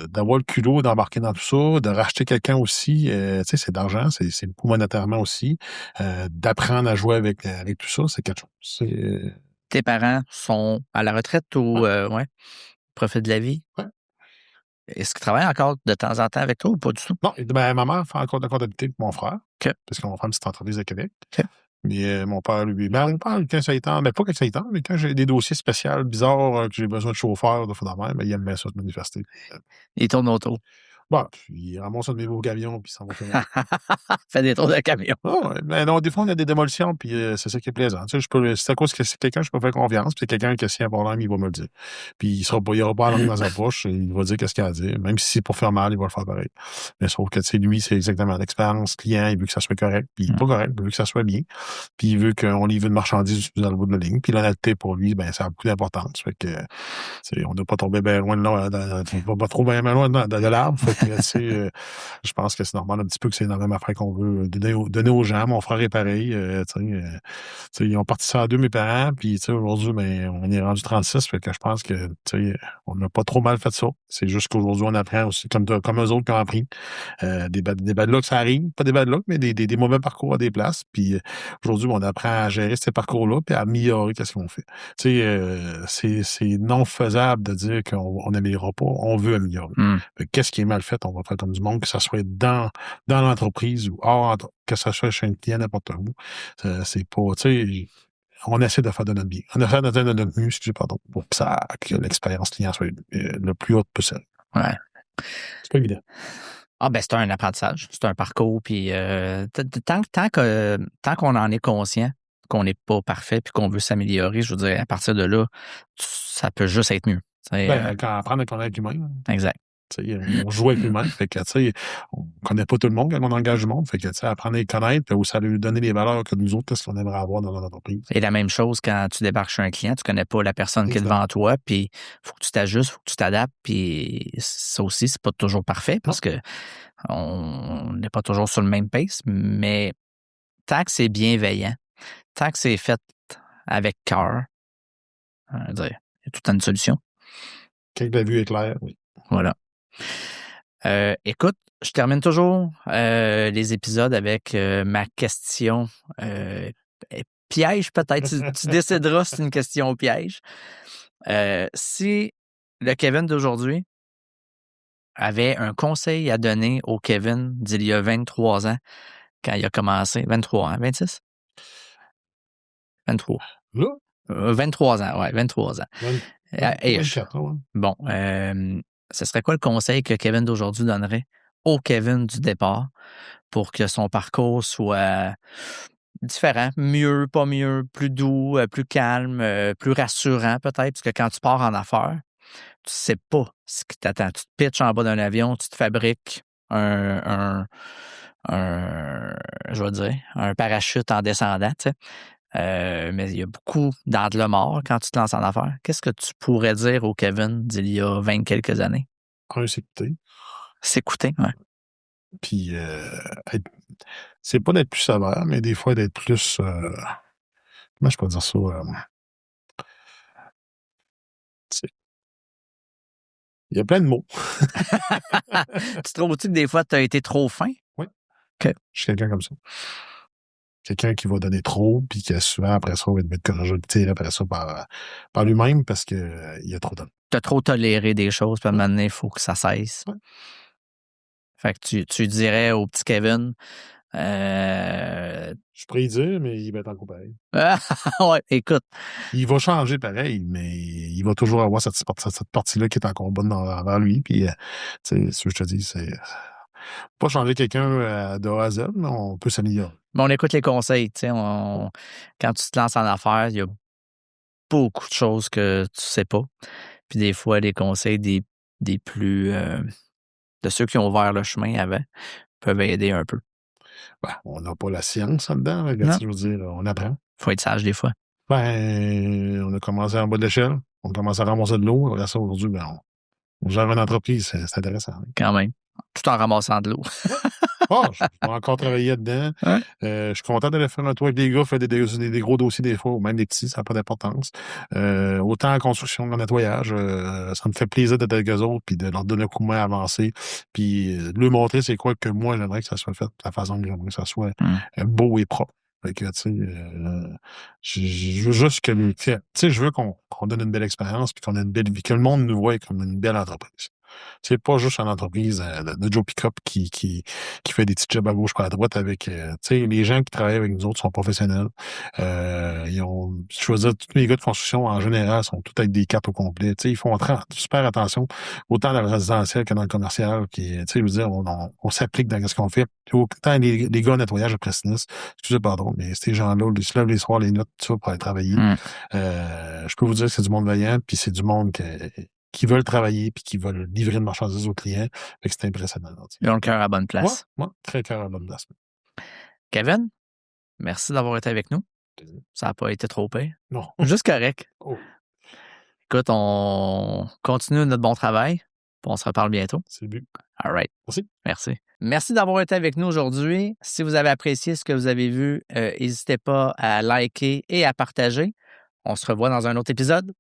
d'avoir le culot d'embarquer dans tout ça, de racheter quelqu'un aussi, tu sais, c'est d'argent, c'est beaucoup monétairement aussi. D'apprendre à jouer avec tout ça, c'est quelque chose. Tes parents sont à la retraite ou ouais, profitent de la vie? Ouais. Est-ce qu'ils travaillent encore de temps en temps avec toi ou pas du tout? Non, ben, ma mère fait encore de la comptabilité pour mon frère. OK. Parce qu'on fait une petite entreprise à Québec. OK. Mais mon père, lui, ben, mon père, quand ça y tente, mais pas quand ça y tente, mais quand j'ai des dossiers spéciaux, bizarres, que j'ai besoin de chauffeur, de fou de mer, ben, il aime bien ça de manifester. Ils tournent autour. Bon, puis il ramasse un de mes beaux camions, puis il s'en va faire. Fait des tours de camion. Ah ouais, mais non, des fois, on a des démolitions, puis c'est ça qui est plaisant. Tu sais, c'est à cause que c'est quelqu'un, je peux faire confiance, puis c'est quelqu'un qui, s'il y a un problème, il va me le dire. Puis il aura pas la langue dans sa poche, et il va dire qu'est-ce qu'il a à dire. Même si c'est pour faire mal, il va le faire pareil. Mais sauf que, tu sais, lui, c'est exactement l'expérience client, il veut que ça soit correct, puis il est pas correct, il veut que ça soit bien. Puis il veut qu'on livre une marchandise dans le bout de la ligne. Puis l'honnêteté, pour lui, ben, ça a beaucoup d'importance. Fait que, tu sais, on ne doit pas tomber bien loin de là, pas trop bien loin de l'arbre. Fait que, tu sais, je pense que c'est normal un petit peu que c'est la même affaire qu'on veut donner aux gens. Mon frère est pareil. Tu sais, ils ont parti ça à deux, mes parents. Puis, tu sais, aujourd'hui, ben, on est rendu 36. Fait que je pense que, tu sais, on n'a pas trop mal fait ça. C'est juste qu'aujourd'hui, on apprend aussi, comme eux autres qui ont appris. Des bad luck, ça arrive. Pas des bad luck, mais des mauvais parcours à des places. Puis, aujourd'hui, on apprend à gérer ces parcours-là puis à améliorer qu'est-ce qu'on fait. Tu sais, c'est non faisable de dire qu'on n'améliorera pas. On veut améliorer. Qu'est-ce qui est mal fait, on va faire comme du monde, que ça soit dans l'entreprise ou hors, que ça soit chez un client, n'importe où. C'est pas, tu sais, on essaie de faire de notre bien. On essaie de faire de notre mieux, pour que l'expérience client soit le plus haute possible. Ouais. C'est pas évident. Ah, ben, c'est un apprentissage, c'est un parcours. Puis, tant qu'on en est conscient, qu'on n'est pas parfait puis qu'on veut s'améliorer, je veux dire, à partir de là, ça peut juste être mieux. Apprendre à connaître l'humain. Exact. On joue avec l'humain. Fait que, on connaît pas tout le monde quand on engage du monde. Fait que, apprendre à les connaître, puis aussi à lui donner les valeurs que nous autres, qu'est-ce qu'on aimerait avoir dans notre entreprise. Et la même chose quand tu débarques chez un client, tu connais pas la personne qui est devant toi, puis faut que tu t'ajustes, faut que tu t'adaptes, puis ça aussi, c'est pas toujours parfait parce que on n'est pas toujours sur le même pace, mais tant que c'est bienveillant, tant que c'est fait avec cœur, il y a tout le temps une solution. Quand la vue est claire, oui. Voilà. Écoute, je termine toujours les épisodes avec ma question piège, peut-être. Tu décideras si c'est une question piège. Si le Kevin d'aujourd'hui avait un conseil à donner au Kevin d'il y a 23 ans, quand il a commencé, 23 ans, 26? 23. Là? 23 ans, ouais, 23 ans. 24 ans, ouais. Bon, ce serait quoi le conseil que Kevin d'aujourd'hui donnerait au Kevin du départ pour que son parcours soit différent, mieux, pas mieux, plus doux, plus calme, plus rassurant peut-être, parce que quand tu pars en affaires, tu sais pas ce qui t'attend. Tu te pitches en bas d'un avion, tu te fabriques je vais dire, un parachute en descendant, tu sais. Mais il y a beaucoup d'angles morts quand tu te lances en affaires. Qu'est-ce que tu pourrais dire au Kevin d'il y a 20 quelques années? S'écouter. S'écouter, oui. Puis, c'est pas d'être plus sévère, mais des fois d'être plus... comment je peux dire ça? Il y a plein de mots. Tu trouves-tu que des fois, tu as été trop fin? Oui. OK. Je suis quelqu'un comme ça. Quelqu'un qui va donner trop, puis qui souvent, après ça, va être corrigé, tirer après ça par lui-même parce qu'il y a trop de... Tu as trop toléré des choses, puis à un moment donné, il faut que ça cesse. Ouais. Fait que tu dirais au petit Kevin... Je pourrais y dire, mais il va être encore pareil. Ouais, écoute. Il va changer pareil, mais il va toujours avoir cette partie-là qui est encore bonne envers lui. Puis, tu sais, ce que je te dis, c'est pas changer quelqu'un de A à Z, mais on peut s'améliorer. Mais on écoute les conseils. Tu sais, quand tu te lances en affaires, il y a beaucoup de choses que tu sais pas. Puis des fois, les conseils des plus... de ceux qui ont ouvert le chemin avant peuvent aider un peu. Ben, on n'a pas la science là-dedans. Je veux dire, on apprend. Faut être sage des fois. Ben, on a commencé en bas de l'échelle. On a commencé à ramasser de l'eau. Après ça, aujourd'hui, ben, on gère une entreprise. C'est intéressant. Hein. Quand même. Tout en ramassant de l'eau. Je vais encore travailler dedans. Ouais. Je suis content d'aller faire un tour avec des gars, faire des gros dossiers des fois, ou même des petits, ça n'a pas d'importance. Autant en construction qu'en nettoyage, ça me fait plaisir d'être avec eux autres, puis de leur donner un coup de main à avancer, puis de leur montrer c'est quoi que moi, j'aimerais que ça soit fait, de la façon que j'aimerais que ça soit beau et propre. Fait que, tu sais, je veux juste que, tu sais, je veux qu'on donne une belle expérience, puis qu'on ait une belle vie, que le monde nous voit comme une belle entreprise. C'est pas juste une entreprise de Joe Pickup qui fait des petits jobs à gauche par à droite avec, tu sais, les gens qui travaillent avec nous autres sont professionnels. Je veux dire, tous les gars de construction en général sont tous avec des cartes au complet. Tu sais, ils font super attention, autant dans le résidentiel que dans le commercial. Puis, tu sais, je veux dire, on s'applique dans ce qu'on fait. Autant les gars en nettoyage de Prestinis, excusez, pardon, mais ces gens-là, ils se lèvent les soirs, les notes, tout ça, pour aller travailler. Je peux vous dire que c'est du monde vaillant, puis c'est du monde qui veulent travailler puis qui veulent livrer une marchandise aux clients. Fait que c'est impressionnant. Ils ont le cœur à la bonne place. Ouais, très cœur à la bonne place. Kevin, merci d'avoir été avec nous. Ça n'a pas été trop pire. Non. Juste correct. Oh. Écoute, on continue notre bon travail. Puis on se reparle bientôt. C'est le but. All right. Merci. Merci d'avoir été avec nous aujourd'hui. Si vous avez apprécié ce que vous avez vu, n'hésitez pas à liker et à partager. On se revoit dans un autre épisode.